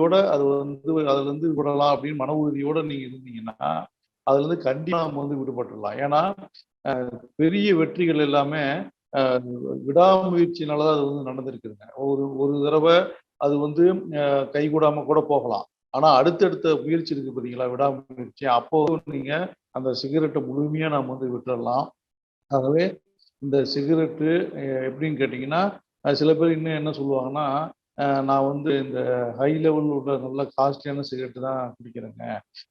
உறுதியோட அது வந்து அதுல இருந்து விடலாம் அப்படின்னு மன உறுதியோட நீங்க இருந்தீங்கன்னா அதுல இருந்து கண்டிப்பா நம்ம வந்து விடுபட்டுடலாம். ஏன்னா பெரிய வெற்றிகள் எல்லாமே விடாமுயற்சினாலதான் அது வந்து நடந்திருக்குதுங்க. ஒரு ஒரு தடவை அது வந்து கைகூடாம கூட போகலாம். ஆனா அடுத்தடுத்த முயற்சி இருக்கு பார்த்தீங்களா, விடாமுயற்சி. அப்போ நீங்க அந்த சிகரெட்டை முழுமையா நாம வந்து விட்டுறலாம். ஆகவே இந்த சிகரெட்டு எப்படின்னு கேட்டிங்கன்னா, சில பேர் இன்னும் என்ன சொல்லுவாங்கன்னா, நான் வந்து இந்த ஹை லெவல் உள்ள நல்ல காஸ்ட்லியான சிகரெட்டு தான் குடிக்கிறேங்க.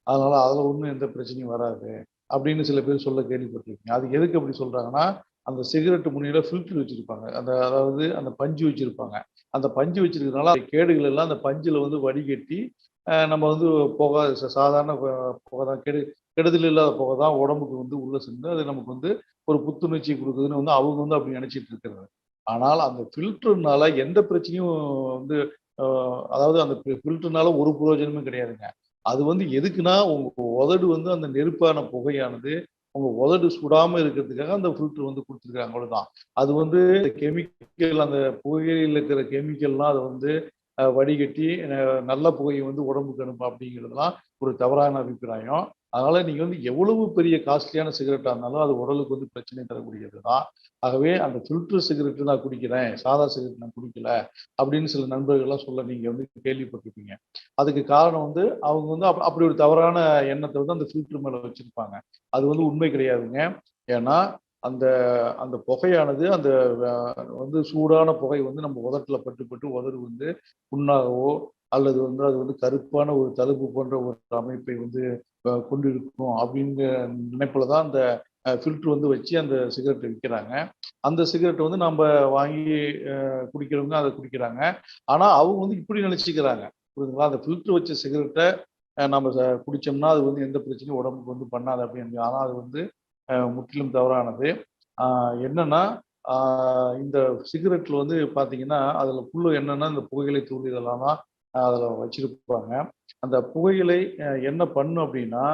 அதனால அதில ஒண்ணும் எந்த பிரச்சனையும் வராது. அப்படின்னு சில பேர் சொல்ல கேள்விப்பட்டிருக்கீங்க. அது எதுக்கு அப்படி சொல்றாங்கன்னா, அந்த சிகரெட் முனையில ஃபில்டர் வச்சிருப்பாங்க. அதாவது அந்த பஞ்சு வச்சிருப்பாங்க. அந்த பஞ்சு வச்சிருக்கிறதுனால கேடுகள் எல்லாம் அந்த பஞ்சுல வந்து வடிகட்டி, நம்ம வந்து புகை சாதாரண புகை தான் கெடுதல் இல்லாத புகை தான் உடம்புக்கு வந்து உள்ள சென்று அது நமக்கு வந்து ஒரு புத்துணர்ச்சி குடுக்குதுன்னு வந்து அவங்க வந்து அப்படி நினைச்சிட்டு இருக்கிறாங்க. ஆனால் அந்த ஃபில்டர்னால எந்த பிரச்சனையும் வந்து அ அதாவது அந்த ஃபில்டர்னால ஒரு பிரயோஜனமும் கிடையாதுங்க. அது வந்து எதுக்குன்னா, உங்க உதடு வந்து அந்த நெருப்பான புகையானது, உங்க உதடு சுடாம இருக்கிறதுக்காக அந்த ஃபில்டர் வந்து குடுத்துருக்காங்க அவ்வளவுதான். அது வந்து கெமிக்கல் அந்த புகையில இருக்கிற கெமிக்கல்லாம் அத வந்து வடிகட்டி நல்ல புகையை வந்து உடம்புக்கு அனுப்பும் அப்படிங்கிறதுலாம் ஒரு தவறான அபிப்பிராயம். அதனால நீங்க வந்து எவ்வளவு பெரிய காஸ்ட்லியான சிகரெட்டா இருந்தாலும் அது உடலுக்கு வந்து பிரச்சனை தரக்கூடியது தான். ஆகவே அந்த ஃபில்டர் சிகரெட் நான் குடிக்கிறேன், சாதா சிகரெட் நான் குடிக்கல அப்படின்னு சில நண்பர்கள்லாம் சொல்ல நீங்க வந்து கேள்விப்பட்டிருப்பீங்க. அதுக்கு காரணம் வந்து அவங்க வந்து அப்படி ஒரு தவறான எண்ணத்தை வந்து அந்த ஃபில்டர் மேல வச்சிருப்பாங்க. அது வந்து உண்மை கிடையாதுங்க. ஏன்னா அந்த அந்த புகையானது அந்த வந்து சூடான புகை வந்து நம்ம உதட்டுல பட்டு பட்டு உதடு வந்து புண்ணாகவோ அல்லது வந்து அது வந்து கருப்பான ஒரு தழும்பு போன்ற ஒரு அமைப்பை வந்து கொண்டிருக்கும் அப்படிங்கிற நினைப்புல தான் அந்த ஃபில்டர் வந்து வச்சு அந்த சிகரெட் விற்கிறாங்க. அந்த சிகரெட் வந்து நம்ம வாங்கி குடிக்கிறவங்க அதை குடிக்கிறாங்க. ஆனா அவங்க வந்து இப்படி நினைச்சுக்கிறாங்க. புரியுதுங்களா? அந்த ஃபில்டர் வச்ச சிகரெட்டை நம்ம குடிச்சோம்னா அது வந்து எந்த பிரச்சனையும் உடம்புக்கு வந்து பண்ணாது அப்படின்னு. ஆனா அது வந்து முற்றிலும் தவறானது. என்னன்னா இந்த சிகரெட்ல வந்து பார்த்தீங்கன்னா, அதில ஃபுல்லு என்னன்னா, இந்த புகையிலை தூள் இதெல்லாம் தான் அதில வச்சிருப்பாங்க. அந்த புகையிலை என்ன பண்ணும் அப்டின்னா,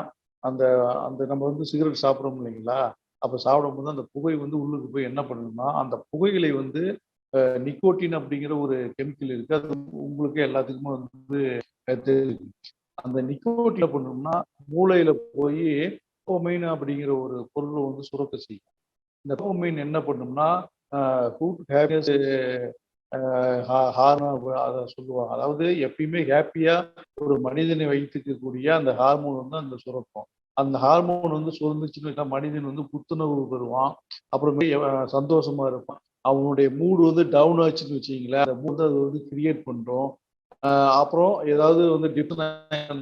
அந்த அந்த நம்ம வந்து சிகரெட் சாப்பிடுறோம் இல்லைங்களா? அப்ப சாப்பிடும்போது அந்த புகை வந்து உள்ளுக்கு போய் என்ன பண்ணும்னா, அந்த புகையிலை வந்து நிக்கோட்டின் அப்படிங்கிற ஒரு கெமிக்கல் இருக்கு. அது உங்களுக்கு எல்லாத்துக்குமே வந்து தெரியும். அந்த நிக்கோட்டின் என்ன பண்ணும்னா, மூளையில போயி டோபமைன் அப்படிங்கிற ஒரு பொருள வந்து சுரக்க செய்யும். இந்த டோபமைன் என்ன பண்ணும்னா, குட் ஹேப்பியஸ் ஹார்மோன் அத சொல்லுவாங்க. அதாவது எப்பயுமே ஹேப்பியா ஒரு மனிதனை வைத்துக்கக்கூடிய அந்த ஹார்மோன் வந்து அந்த சுரக்கும். அந்த ஹார்மோன் வந்து சுரந்துச்சுன்னு வச்சா மனிதன் வந்து புத்துணர்வு பெறுவான். அப்புறமே சந்தோஷமா இருப்பான். அவனுடைய மூடு வந்து டவுன் ஆச்சுன்னு வச்சுக்கங்களேன், அந்த மூட அது வந்து கிரியேட் பண்ரும். அப்புறம் ஏதாவது வந்து டிப்ரஷன்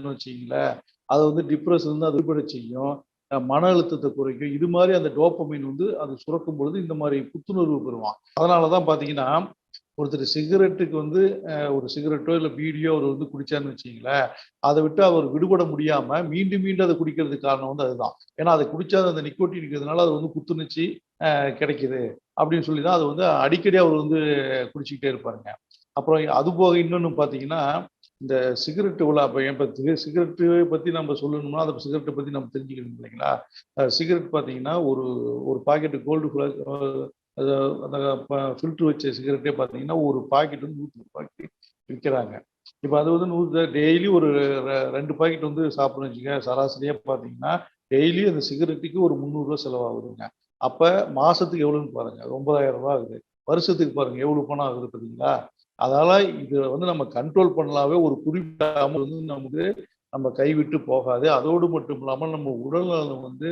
வச்சுக்கங்களேன், அத வந்து டிப்ரஷன் வந்து அது விடுபட செய்யும். மன அழுத்தத்தை குறைக்கும். இது மாரி அந்த டோப்பமைன் வந்து அது சுரக்கும் பொழுது இந்த மாரி புத்துணர்வு பெறுவான். அதனால தான் பார்த்தீங்கன்னா, ஒருத்தர் சிகரெட்டுக்கு வந்து ஒரு சிகரெட்டோ இல்ல பீடியோ அவர் வந்து குடிச்சாருன்னு வச்சுக்கங்களேன், அத விட்டு அவர் விடுபட முடியாம மீண்டும் மீண்டும் அத குடிக்கிறதுக்கு காரணம் வந்து அதுதான். ஏன்னா அத குடிச்சா அந்த நிக்கோட்டின் இருக்கிறதுனால அது வந்து புத்துணர்ச்சி கிடைக்குது அப்படின்னு சொல்லி தான் அது வந்து அடிக்கடி அவர் வந்து குடிச்சுக்கிட்டே இருப்பாருங்க. அப்புறம் அதுபோக இன்னொன்னு பார்த்தீங்கன்னா, இந்த சிகரெட் அப்ப இப்ப சிகரெட்டு பத்தி நம்ம சொல்லணும்னா, அந்த சிகரெட்ட பத்தி நம்ம தெரிஞ்சுக்கணும் இல்லைங்களா? சிகரெட் பார்த்தீங்கன்னா, ஒரு ஒரு பாக்கெட் கோல்டு ஃபிளக் அத அந்த ஃபில்டர் வச்ச சிகரெட்டே பார்த்தீங்கன்னா, ஒரு பாக்கெட் வந்து ரூ. 100க்கு விக்கிறாங்க. இப்ப அது வந்து டெய்லி ஒரு 2 பாக்கெட் வந்து சாப்பிடுறோம்னு வச்சுக்கங்க, சராசரியா பார்த்தீங்கன்னா, டெய்லி அந்த சிகரெட்டுக்கு ஒரு ரூ. 300 செலவாகுதுங்க. அப்ப மாசத்துக்கு எவ்வளவுன்னு பாருங்க. ரூ. 9,000 ஆகுது. வருஷத்துக்கு பாருங்க எவ்வளவு பணம் ஆகுது பார்த்தீங்களா? அதனால இத வந்து நம்ம கண்ட்ரோல் பண்ணலாவே ஒரு குறிப்பிட்ட அமௌண்ட் வந்து நமக்கு நம்ம கைவிட்டு போகாது. அதோடு மட்டும் இல்லாமல் நம்ம உடல் நலம் வந்து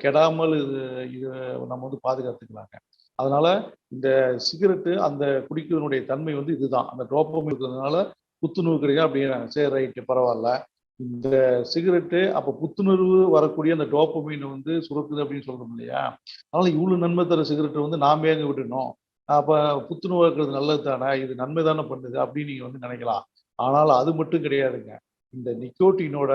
கெடாமல் இது இது நம்ம வந்து பாதுகாத்துக்கலாங்க. அதனால இந்த சிகரெட்டு அந்த குடிக்கிறதனுடைய தன்மை வந்து இதுதான். அந்த டோப்பமைன் இருக்கிறதுனால புத்துணர்வு கிடைக்கும் அப்படிங்கிறாங்க. சரி ரைட் பரவால்ல. இந்த சிகரெட்டு அப்ப புத்துணர்வு வரக்கூடிய அந்த டோப்பமைன் வந்து சுரக்குது அப்படின்னு சொல்றோம் இல்லையா? அதனால இவ்வளவு நன்மை தர சிகரெட்ட வந்து நாம ஏங்க விடணும்? அப்ப புத்துணர்வா இருக்கிறது நல்லது தானே! இது நன்மை தானே பண்ணுது அப்படின்னு நீங்க வந்து நினைக்கலாம். ஆனால் அது மட்டும் கிடையாதுங்க. இந்த நிக்கோட்டினோட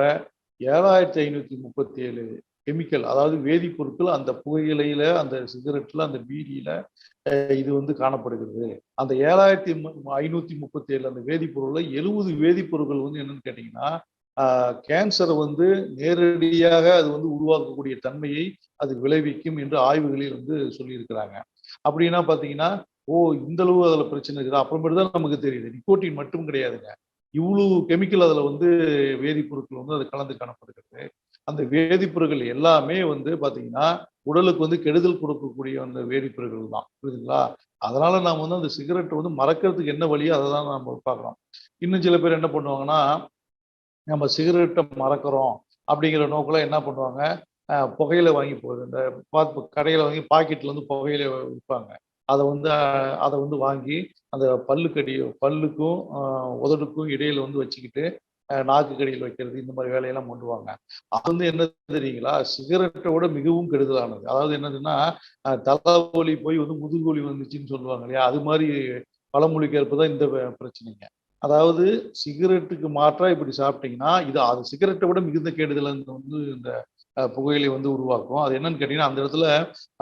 7537 கெமிக்கல் அதாவது வேதிப்பொருட்கள் அந்த புகையிலையில, அந்த சிகரெட்ல, அந்த பீடியில இது வந்து காணப்படுகிறது. அந்த 7537 அந்த வேதிப்பொருள்ல 70 வேதிப்பொருட்கள் வந்து என்னன்னு கேட்டீங்கன்னா, கேன்சர வந்து நேரடியாக அது வந்து உருவாக்கக்கூடிய தன்மையை அது விளைவிக்கும் என்று ஆய்வுகளில் வந்து சொல்லியிருக்கிறாங்க. அப்படின்னா பார்த்தீங்கன்னா, ஓ! இந்த அளவு அதில பிரச்சனை இருக்குதா? அப்புறமேட்டு தான் நமக்கு தெரியுது. நிக்கோட்டின் மட்டும் கிடையாதுங்க. இவ்வளவு கெமிக்கல் அதுல வந்து வேதிப்பொருட்கள் வந்து அது கலந்து காணப்படுகிறது. அந்த வேதிப்பொருட்கள் எல்லாமே வந்து பாத்தீங்கன்னா உடலுக்கு வந்து கெடுதல் கொடுக்கக்கூடிய அந்த வேதிப்பொருட்கள் தான், புரியுதுங்களா? அதனால நாம வந்து அந்த சிகரெட் வந்து மறக்கிறதுக்கு என்ன வழியோ அதை தான் நம்ம பார்க்குறோம். இன்னும் சில பேர் என்ன பண்ணுவாங்கன்னா, நம்ம சிகரெட்டை மறக்கிறோம் அப்படிங்கிற நோக்கில் என்ன பண்ணுவாங்க, புகையில வாங்கி போகுது இந்த கடையில் வாங்கி பாக்கெட்ல வந்து புகையில விற்பாங்க. அதை வந்து வாங்கி அந்த பல்லுக்கும் உதடுக்கும் இடையில வந்து வச்சுக்கிட்டு நாக்கு கடியில் வைக்கிறது, இந்த மாதிரி வேலையெல்லாம் பண்ணுவாங்க. அது வந்து என்ன தெரியுங்களா, சிகரெட்டை விட மிகவும் கெடுதலானது. அதாவது என்னதுன்னா, தலைவலி போய் வந்து முதுகுவலி வந்துச்சுன்னு சொல்லுவாங்க இல்லையா, அது மாதிரி பழமொழிக்கு ஏற்ப தான் இந்த பிரச்சனைங்க. அதாவது சிகரெட்டுக்கு மாற்றா இப்படி சாப்பிட்டீங்கன்னா, அது சிகரெட்டை விட மிகுந்த கெடுதல் வந்து இந்த புகையிலை வந்து உருவாக்கும். அது என்னன்னு கேட்டீங்கன்னா, அந்த இடத்துல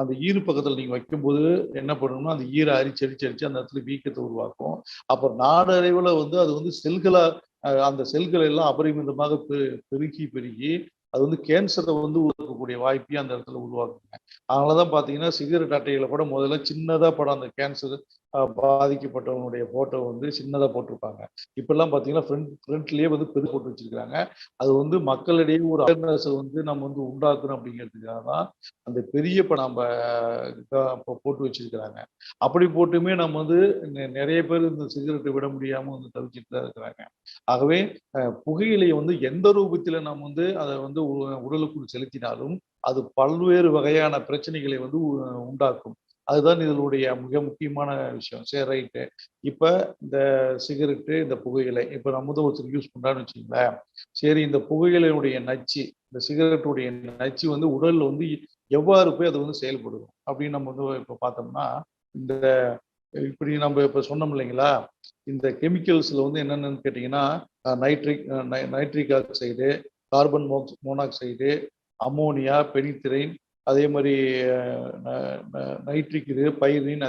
அந்த ஈறு பக்கத்துல நீங்க வைக்கும்போது என்ன பண்ணணும்னா, அந்த ஈர அரிச்சு, அரிச்சு, அரிச்சு அந்த இடத்துல வீக்கத்த உருவாக்கும். அப்புறம் நாளடைவுல வந்து அது வந்து செல்களா அந்த செல்கள் எல்லாம் அபரிமிதமாக பெருகி, பெருகி அது வந்து கேன்சரை வந்து உருவாக்கக்கூடிய வாய்ப்பையும் அந்த இடத்துல உருவாக்குங்க. அதனால தான் பார்த்தீங்கன்னா, சிகரெட் அட்டையில கூட முதல்ல சின்னதா படம் அந்த கேன்சர் பாதிக்கப்பட்டவனுடைய ஃபோட்டோ வந்து சின்னதா போட்டிருப்பாங்க. இப்பல்லாம் பார்த்தீங்கன்னா, ஃப்ரண்ட்லயே வந்து பெருசு போட்டு வச்சிருக்காங்க. அது வந்து மக்களிடையே ஒரு அவேர்னஸ் வந்து நம்ம வந்து உண்டாக்கணும் அப்படிங்கிறதுக்காக தான் அந்த பெரிய படம் நம்ப போட்டு வச்சிருக்கிறாங்க. அப்படி போட்டுமே நம்ம வந்து நெறைய பேர் இந்த சிகரெட்டை விட முடியாம வந்து தவிச்சுட்டு தான் இருக்கிறாங்க. ஆகவே புகையிலையை வந்து எந்த ரூபத்தில நாம் வந்து அதை வந்து உடலுக்குள் செலுத்தினாலும் அது பல்வேறு வகையான பிரச்சனைகளை வந்து உண்டாக்கும். அதுதான் இதனுடைய மிக முக்கியமான விஷயம். சரி, ரைட்டு. இப்ப இந்த சிகரெட்டு, இந்த புகையிலை இப்ப நம்ம வந்து ஒருத்தர் யூஸ் பண்றான்னு வச்சுக்கங்களேன். சரி, இந்த புகையிலையுடைய நச்சு, இந்த சிகரெட்டுடைய நச்சு வந்து உடல்ல வந்து எவ்வாறு போய் அது வந்து செயல்படும் அப்படின்னு நம்ம வந்து இப்ப பார்த்தோம்னா, இந்த இப்படி நம்ம இப்ப சொன்னோம் இல்லைங்களா, இந்த கெமிக்கல்ஸ்ல வந்து என்னென்னன்னு கேட்டீங்கன்னா, nitric oxide, carbon monoxide, ammonia, பெனித்திரைன், அதே மாதிரி நைட்ரிக் பைரின்,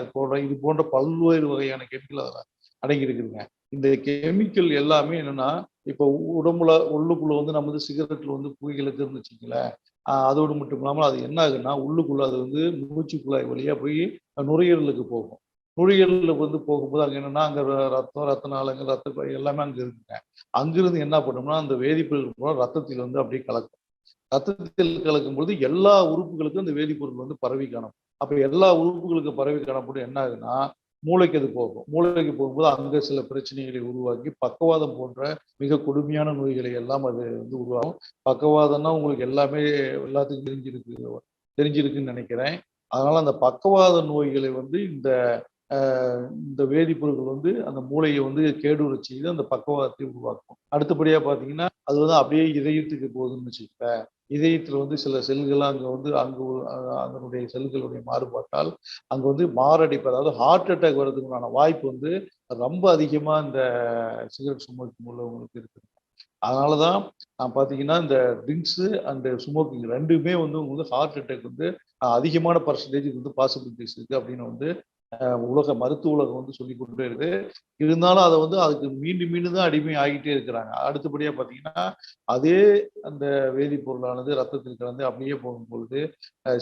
இது போன்ற பல்வேறு வகையான கெமிக்கல் அதில் அடங்கி இருக்குதுங்க. இந்த கெமிக்கல் எல்லாமே என்னன்னா, இப்போ உள்ளுக்குள்ள வந்து நம்ம வந்து சிகரெட்ல வந்து புகைகளுக்கு வச்சுங்களேன், அதோடு மட்டும் இல்லாமல் அது என்ன ஆகுதுன்னா, உள்ளுக்குள்ள அது வந்து மூச்சு குழாய் வழியா போய் நுரையீரலுக்கு போகும். நுரையீரலுக்கு வந்து போகும்போது அங்க என்னன்னா, அங்க ரத்த நாளங்கள், ரத்த குழாய் எல்லாமே அங்க இருக்குங்க. அங்கிருந்து என்ன பண்ணும்னா, அந்த வேதிப்பொருட்கள் பூரா ரத்தத்தில் வந்து அப்படியே கலக்கும். ரத்தத்தில் கலக்கும்போது எல்லா உறுப்புகளுக்கும் அந்த வேதிப்பொருள் வந்து பரவி காணப்படும். அப்ப எல்லா உறுப்புகளுக்கும் பரவி காணப்படும் என்ன ஆகுதுன்னா, மூளைக்கு அது போகும். மூளைக்கு போகும்போது அங்க சில பிரச்சனைகளை உருவாக்கி பக்கவாதம் போன்ற மிக கொடுமையான நோய்களை எல்லாம் அது வந்து உருவாகும். பக்கவாதம்னா உங்களுக்கு எல்லாத்துக்கும் தெரிஞ்சிருக்குன்னு நினைக்கிறேன். அதனால அந்த பக்கவாத நோய்களை வந்து இந்த வேதிப்பொருட்கள் வந்து அந்த மூளையை வந்து கேடுறச் செய்து அந்த பக்கவாதத்தை உருவாக்கும். அடுத்தபடியா பார்த்தீங்கன்னா, அது வந்து அப்படியே இதயத்துக்கு போகுதுன்னு வச்சுக்கோங்களேன். இதயத்துல வந்து சில செல்கள் அங்க வந்து அதனுடைய செல்களுடைய மாறுபாட்டால் அங்க வந்து மாரடைப்பு, அதாவது ஹார்ட் அட்டாக் வர்றதுக்குண்டான வாய்ப்பு வந்து ரொம்ப அதிகமா இந்த சிகரெட் ஸ்மோக்கிங் உள்ளவங்களுக்கு இருக்குது. அதனால தான் நான் பார்த்தீங்கன்னா, இந்த ட்ரிங்க்ஸு அண்ட் ஸ்மோக்கிங் 2மே வந்து உங்களுக்கு ஹார்ட் அட்டாக் வந்து அதிகமான பெர்சன்டேஜ் வந்து பாசிபிலிட்டீஸ் இருக்கு அப்படின்னு வந்து மருத்துவ உலகம் வந்து சொல்லிக் கொண்டே இருக்கு. இருந்தாலும் அத வந்து அதுக்கு மீண்டும் மீண்டும் தான் அடிமை ஆகிட்டே இருக்கிறாங்க. அடுத்தபடியா பார்த்தீங்கன்னா, அதே அந்த வேதிப்பொருளானது ரத்தத்தில் கலந்து அப்படியே போகும்பொழுது,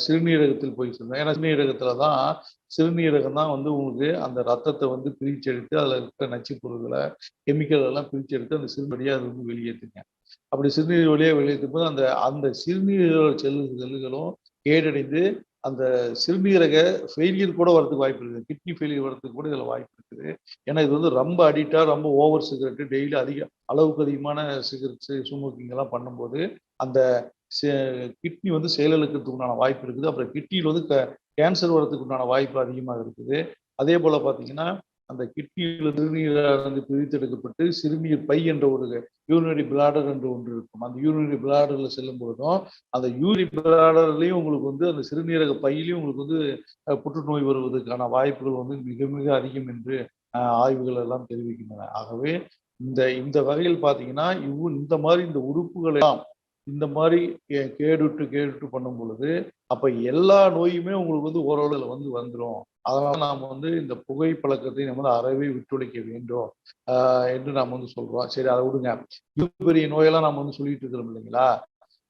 சிறுநீரகத்தில் போய் சேரும். ஏன்னா சிறுநீரகம் தான் வந்து உங்களுக்கு அந்த ரத்தத்த வந்து பிரிச்செடுத்து, அதுல இருக்கிற நச்சுப் பொருள்கள, கெமிக்கல் எல்லாம் பிரிச்செடுத்து அந்த சிறுநீர் வழியா அது வந்து வெளியேற்றுங்க. அப்படி சிறுநீர் வழியா வெளியேற்றும்போது அந்த அந்த சிறுநீரக செல்களும் கேடடைந்து அந்த சிறுநீரக ஃபெயிலியர் கூட வரதுக்கு வாய்ப்பு இருக்குது. கிட்னி ஃபெயிலியர் வரதுக்கு கூட இதுல வாய்ப்பு இருக்குது. ஏன்னா இது வந்து ரொம்ப அடிக்ட்டா ரொம்ப ஓவர் சிகரெட் டெய்லி அளவுக்கு அதிகமான சிகரெட்ஸ், ஸ்மோக்கிங் எல்லாம் பண்ணும்போது, அந்த செ கிட்னி வந்து செயலிழக்கிறதுக்கு உண்டான வாய்ப்பு இருக்குது. அப்புறம் கிட்னில வந்து கேன்சர் வரதுக்கு உண்டான வாய்ப்பு அதிகமாக இருக்குது. அதேபோல பார்த்தீங்கன்னா, அந்த கிட்னியில சிறுநீரானது பிரித்தெடுக்கப்பட்டு சிறுநீர் பை என்ற ஒரு யூரினரி பிளாடர் என்று ஒன்று இருக்கும். அந்த யூரினரி பிளாடர்ல செல்லும் பொழுதும், அந்த யூரினரி பிளாடர்லயும் உங்களுக்கு வந்து அந்த சிறுநீரக பையிலயும் உங்களுக்கு வந்து புற்றுநோய் வருவதற்கான வாய்ப்புகள் வந்து மிக மிக அதிகம் என்று ஆய்வுகள் எல்லாம் தெரிவிக்கின்றன. ஆகவே இந்த இந்த வகையில் பார்த்தீங்கன்னா, இந்த மாரி இந்த உறுப்புகள் எல்லாம் இந்த மாரி கேடுட்டு பண்ணும் பொழுது, அப்ப எல்லா நோயுமே உங்களுக்கு வந்து ஓரளவுல வந்து வந்துரும். அதனால நாம வந்து இந்த புகை பழக்கத்தை நம்ம வந்து அறவே விட்டொழிக்க வேண்டும் என்று நாம் வந்து சொல்றோம். சரி, அத விடுங்க. இவ்வளவு பெரிய நோயெல்லாம் நம்ம வந்து சொல்லிட்டு இருக்கிறோம் இல்லைங்களா?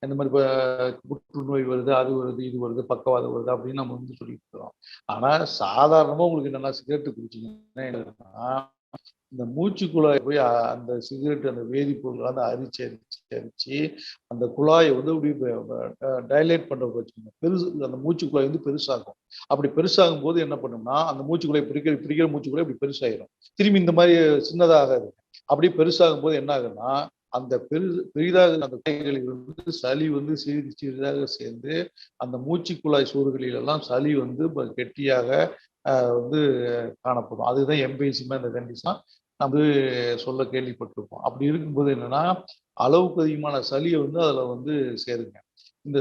இந்த மாரி புற்றுநோய் வருது, அது வருது, இது வருது, பக்கவாதம் வருது அப்படின்னு நம்ம வந்து சொல்லிட்டு இருக்கிறோம். ஆனா சாதாரணமா உங்களுக்கு என்னன்னா சிகரெட் குடிச்சீங்கன்னா என்னன்னா இந்த மூச்சுக்குழாய் போய் அந்த சிகரெட் அந்த வேதிப்பொருள் வந்து அரிச்சு அரிச்சு அரிச்சு அந்த குழாயை வந்து அப்படி டைலேட் பண்ற வச்சுக்கோங்க, பெருசு அந்த மூச்சுக்குழாய் வந்து பெருசாகும். அப்படி பெருசாகும் போது என்ன பண்ணும்னா அந்த மூச்சுக்குழாய் பிடிக்கிற மூச்சுக்குழாய் இப்படி பெருசாயிரும். திரும்பி இந்த மாதிரி சின்னதாகாது. அப்படி பெருசாகும் போது என்ன ஆகுன்னா அந்த பெரிதாக அந்த குழாய்களில் வந்து சளி வந்து சிறிது சிறிதாக சேர்ந்து அந்த மூச்சுக்குழாய் சோறுகளில் எல்லாம் சளி வந்து கெட்டியாக வந்து காணப்படும். அதுதான் எம்பேசிமா இந்த கண்டிஷன் நம்ம சொல்ல கேள்விப்பட்டிருப்போம். அப்படி இருக்கும்போது என்னன்னா அளவுக்கு அதிகமான சளியை வந்து அதுல வந்து சேருங்க. இந்த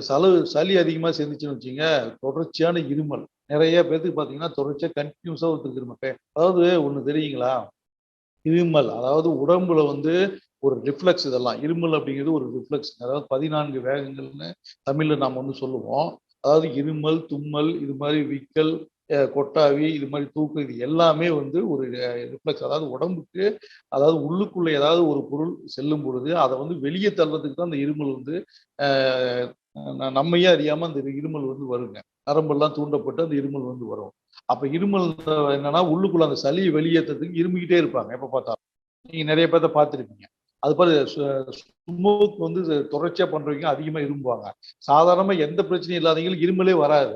சளி அதிகமா சேர்ந்துச்சுன்னு வச்சுங்க, தொடர்ச்சியான இருமல் நிறைய பேருக்கு பாத்தீங்கன்னா தொடர்ச்சியா கண்டினியூஸா ஒருத்தருக்கு இருமல். அதாவது ஒண்ணு தெரியுங்களா, இருமல் அதாவது உடம்புல வந்து ஒரு ரிஃப்ளெக்ஸ், இதெல்லாம் இருமல் அப்படிங்கிறது ஒரு ரிஃப்ளெக்ஸ். அதாவது 14 வேகங்கள்னு தமிழ்ல நாம வந்து சொல்லுவோம். அதாவது இருமல், தும்மல், இது மாதிரி விக்கல், கொட்டாவி, இது மாதிரி தூக்கம், இது எல்லாமே வந்து ஒரு ரிஃப்ளெக்ஸ். அதாவது உடம்புக்கு, அதாவது உள்ளுக்குள்ள ஏதாவது ஒரு பொருள் செல்லும் பொழுது அதை வந்து வெளியே தள்ளுறதுக்கு தான் அந்த இருமல் வந்து நம்மையே அறியாம அந்த இருமல் வந்து வருங்க. நரம்பெல்லாம் தூண்டப்பட்டு அந்த இருமல் வந்து வரும். அப்ப இருமல் என்னன்னா உள்ளுக்குள்ள அந்த சளியை வெளியேற்றதுக்கு இருமிக்கிட்டே இருப்பாங்க எப்ப பார்த்தாலும். நீங்க நிறைய பேர்த்த பார்த்துருப்பீங்க. அது பாரு ஸ்மோக் வந்து தொடர்ச்சியா பண்றவங்க அதிகமா இரும்புவாங்க. சாதாரணமா எந்த பிரச்சனையும் இல்லாதவங்களுக்கு இருமலே வராது.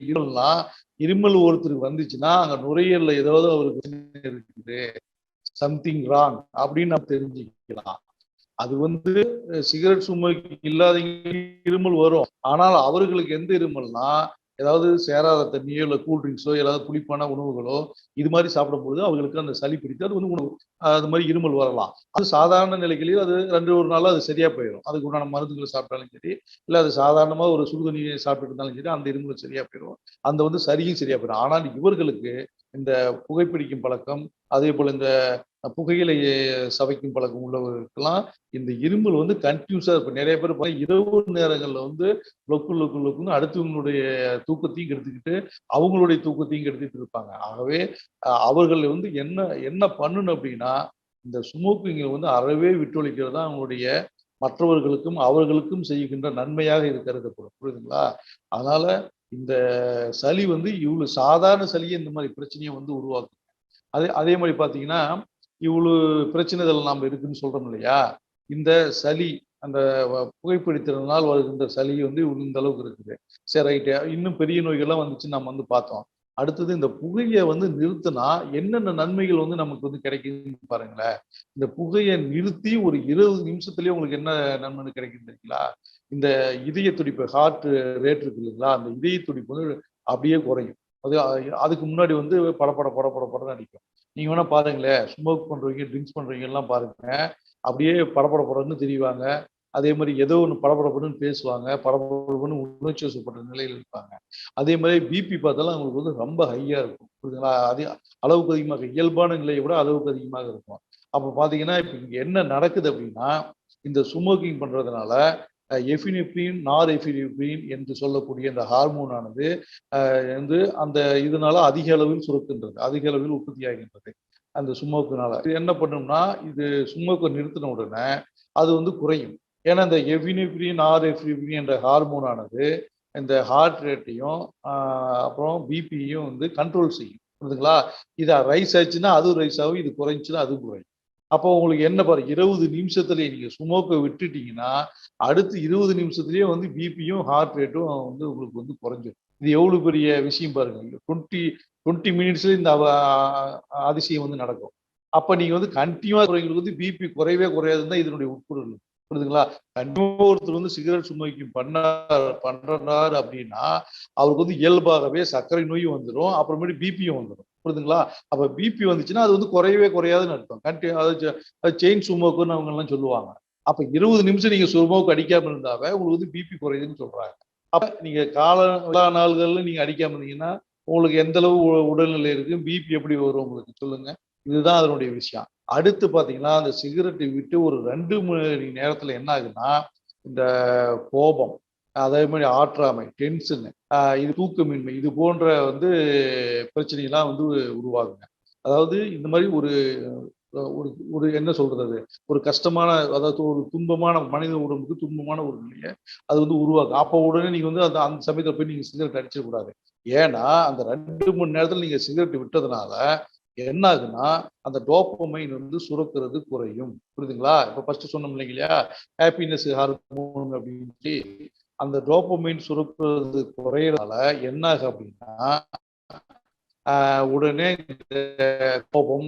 இருமல்னா இருமல் ஒருத்தருக்கு வந்துச்சுன்னா அங்க நுரையீரல்ல ஏதாவது அவருக்கு இருக்குது, சம்திங் ராங் அப்படின்னு நம்ம தெரிஞ்சுக்கலாம். அது வந்து சிகரெட் ஸ்மோக்கிங் இல்லாதவங்க இருமல் வரும். ஆனால் அவர்களுக்கு எந்த இருமல்னா ஏதாவது சேராத தண்ணியோ இல்லை கூல் ட்ரிங்க்ஸோ ஏதாவது புளிப்பான உணவுகளோ இது மாதிரி சாப்பிடும்போது அவங்களுக்கு அந்த சளி பிடித்து அது வந்து உணவு அது மாதிரி இருமல் வரலாம். அது சாதாரண நிலைகளில் அது 2 நாள் அது சரியா போயிடும். அதுக்கு உண்டான மருந்துகளை சாப்பிட்டாலும் சரி, இல்லை அது சாதாரணமா ஒரு சுடுதண்ணியை சாப்பிட்டு இருந்தாலும் சரி, அந்த இருமல் சரியா போயிடும். அந்த வந்து சரியும் சரியா போயிடும். ஆனால் இவர்களுக்கு இந்த புகைப்பிடிக்கும் பழக்கம், அதே போல இந்த புகையிலை சவைக்கும் பழக்கம் உள்ளவர்களுக்கெல்லாம் இந்த இருமல் வந்து கண்டினியூஸா இருக்கும். நிறைய பேர் இரவு நேரங்கள்ல வந்து லொக்கு லொக்கு லொக்குன்னு அடுத்தவங்களுடைய தூக்கத்தையும் கெடுத்துக்கிட்டு அவங்களுடைய தூக்கத்தையும் கெடுத்துட்டு இருப்பாங்க. ஆகவே அவர்கள் வந்து என்ன என்ன பண்ணணும் அப்படின்னா இந்த ஸ்மோக்கிங்கை வந்து அறவே விட்டொழிக்கிறது தான் அவங்களுடைய மற்றவர்களுக்கும் அவர்களுக்கும் செய்கின்ற நன்மையாக இது கருதப்படும். புரியுதுங்களா? அதனால இந்த சளி வந்து இவ்வளவு சாதாரண சளியே இந்த மாதிரி பிரச்சனையை வந்து உருவாக்கும். அதே மாதிரி பாத்தீங்கன்னா இவ்வளவு பிரச்சனைகள் நாம இருக்குன்னு சொல்றோம் இல்லையா, இந்த சளி அந்த புகைப்பிடித்தனால் வருகின்ற சளி வந்து இந்த அளவுக்கு இருக்குது. சரி ரைட்டு, இன்னும் பெரிய நோய்கள்லாம் வந்துச்சு நம்ம வந்து பார்த்தோம். அடுத்தது இந்த புகையை வந்து நிறுத்தினா என்னென்ன நன்மைகள் வந்து நமக்கு வந்து கிடைக்குதுன்னு பாருங்களேன். இந்த புகையை நிறுத்தி ஒரு 20 நிமிஷத்துலயே உங்களுக்கு என்ன நன்மை கிடைக்குது தெரியுங்களா? இந்த இதய துடிப்பு, ஹார்ட் ரேட் இருக்கு இல்லைங்களா, அந்த இதய துடிப்பு வந்து அப்படியே குறையும். அது அதுக்கு முன்னாடி வந்து படபட படபட படன்னு அடிக்கும். நீங்க வேணா பாருங்களேன், ஸ்மோக் பண்றவங்க, ட்ரிங்க்ஸ் பண்றவங்க எல்லாம் பாருங்க, அப்படியே படபட படன்னு திரிவாங்க. அதே மாதிரி ஏதோ ஒன்று படபடபடன்னு பேசுவாங்க, படபடன்னு உணர்ச்சி வசப்பட்ட நிலையில் இருப்பாங்க. அதே மாதிரி பிபி பார்த்தாலும் அவங்களுக்கு வந்து ரொம்ப ஹையா இருக்கும். புரியுதுங்களா? அதே அளவுக்கு அதிகமாக இயல்பான நிலையை விட அளவுக்கு அதிகமாக இருக்கும். அப்போ பார்த்தீங்கன்னா இப்போ இங்கே என்ன நடக்குது அப்படின்னா, இந்த ஸ்மோக்கிங் பண்றதுனால எஃபினிப்ரின், நார் எஃபினிப்ரின் என்று சொல்லக்கூடிய இந்த ஹார்மோன் ஆனது வந்து அந்த இதனால அதிக அளவில் சுரக்கின்றது, அதிக அளவில் உற்பத்தி ஆகின்றது அந்த ஸ்மோக்குனால. இது என்ன பண்ணும்னா இது ஸ்மோக்கை நிறுத்தின உடனே அது வந்து குறையும். ஏன்னா இந்த எஃபினிப்ரின், நார் எஃபினிப்ரின் என்ற ஹார்மோன் ஆனது இந்த ஹார்ட் ரேட்டையும் அப்புறம் பிபியையும் வந்து கண்ட்ரோல் செய்யும். புரியுதுங்களா? இது ரைஸ் ஆச்சுன்னா அதுவும் ரைஸ் ஆகும், இது குறைஞ்சுன்னா அதுவும் குறையும். அப்போ உங்களுக்கு என்ன பாரு, 20 நிமிஷத்துலயே நீங்க ஸ்மோக்கை விட்டுட்டீங்கன்னா அடுத்து 20 நிமிஷத்துலயே வந்து பிபியும் ஹார்ட் ரேட்டும் வந்து உங்களுக்கு வந்து குறைஞ்சிடும். இது எவ்வளவு பெரிய விஷயம் பாருங்க. 20 மினிட்ஸ்ல இந்த அதிசயம் வந்து நடக்கும். அப்ப நீங்க வந்து கண்டினியூவா வந்து பிபி குறையவே குறையாதுன்னு தான் இதனுடைய உட்பொருள். புரியுதுங்களா? கண்டிப்பா ஒருத்தர் வந்து சிகரெட் ஸ்மோக்கிங் பண்றாரு அப்படின்னா அவருக்கு வந்து இயல்பாகவே சர்க்கரை நோயும் வந்துடும், அப்புறமேட்டு பிபியும் வந்துடும். புரியுதுங்களா? அப்ப பிபி வந்துச்சுன்னா அது வந்து குறையவே குறையாதுன்னு அர்த்தம். அது செயின் ஸ்மோக்குன்னு அவங்க எல்லாம் சொல்லுவாங்க. அப்ப 20 நிமிஷம் நீங்க ஸ்மோக் அடிக்காம இருந்தாவே உங்களுக்கு வந்து பிபி குறையுதுன்னு சொல்றாங்க. அப்ப நீங்க எல்லா நாள்கள்ல நீங்க அடிக்காம இருந்தீங்கன்னா உங்களுக்கு எந்த அளவு உடல்நிலை இருக்கு, பிபி எப்படி வரும் உங்களுக்கு சொல்லுங்க. இதுதான் அதனுடைய விஷயம். அடுத்து பாத்தீங்கன்னா அந்த சிகரெட்டை விட்டு ஒரு 2 மணி நேரத்துல என்ன ஆகுதுன்னா இந்த கோபம், அதே மாதிரி ஆற்றாமை, டென்ஷன், இது தூக்கமின்மை, இது போன்ற வந்து பிரச்சனைலாம் வந்து உருவாகுங்க. அதாவது இந்த மாதிரி ஒரு ஒரு ஒரு என்ன சொல்றது, ஒரு கஷ்டமான, அதாவது ஒரு துன்பமான மனித உடம்புக்கு துன்பமான ஒரு நிலையை அது வந்து உருவாக்கும். அப்போ உடனே நீங்க வந்து அந்த அந்த சமயத்துல போய் நீங்க சிகரெட் அடிச்சிடக்கூடாது. ஏன்னா அந்த 2 மணி நேரத்துல நீங்க சிகரெட் விட்டதுனால என்ன ஆகுன்னா அந்த டோப்பமைன் வந்து சுரக்கிறது குறையும். புரியுதுங்களா? இப்ப ஃபர்ஸ்ட் சொன்னோம் இல்லைங்களா, ஹாப்பினஸ் ஹார்மோன் அப்படின்ட்டு அந்த டோப்பமைன் சுரக்கிறது குறையறதால என்ன ஆகும் அப்படின்னா, உடனே இந்த கோபம்,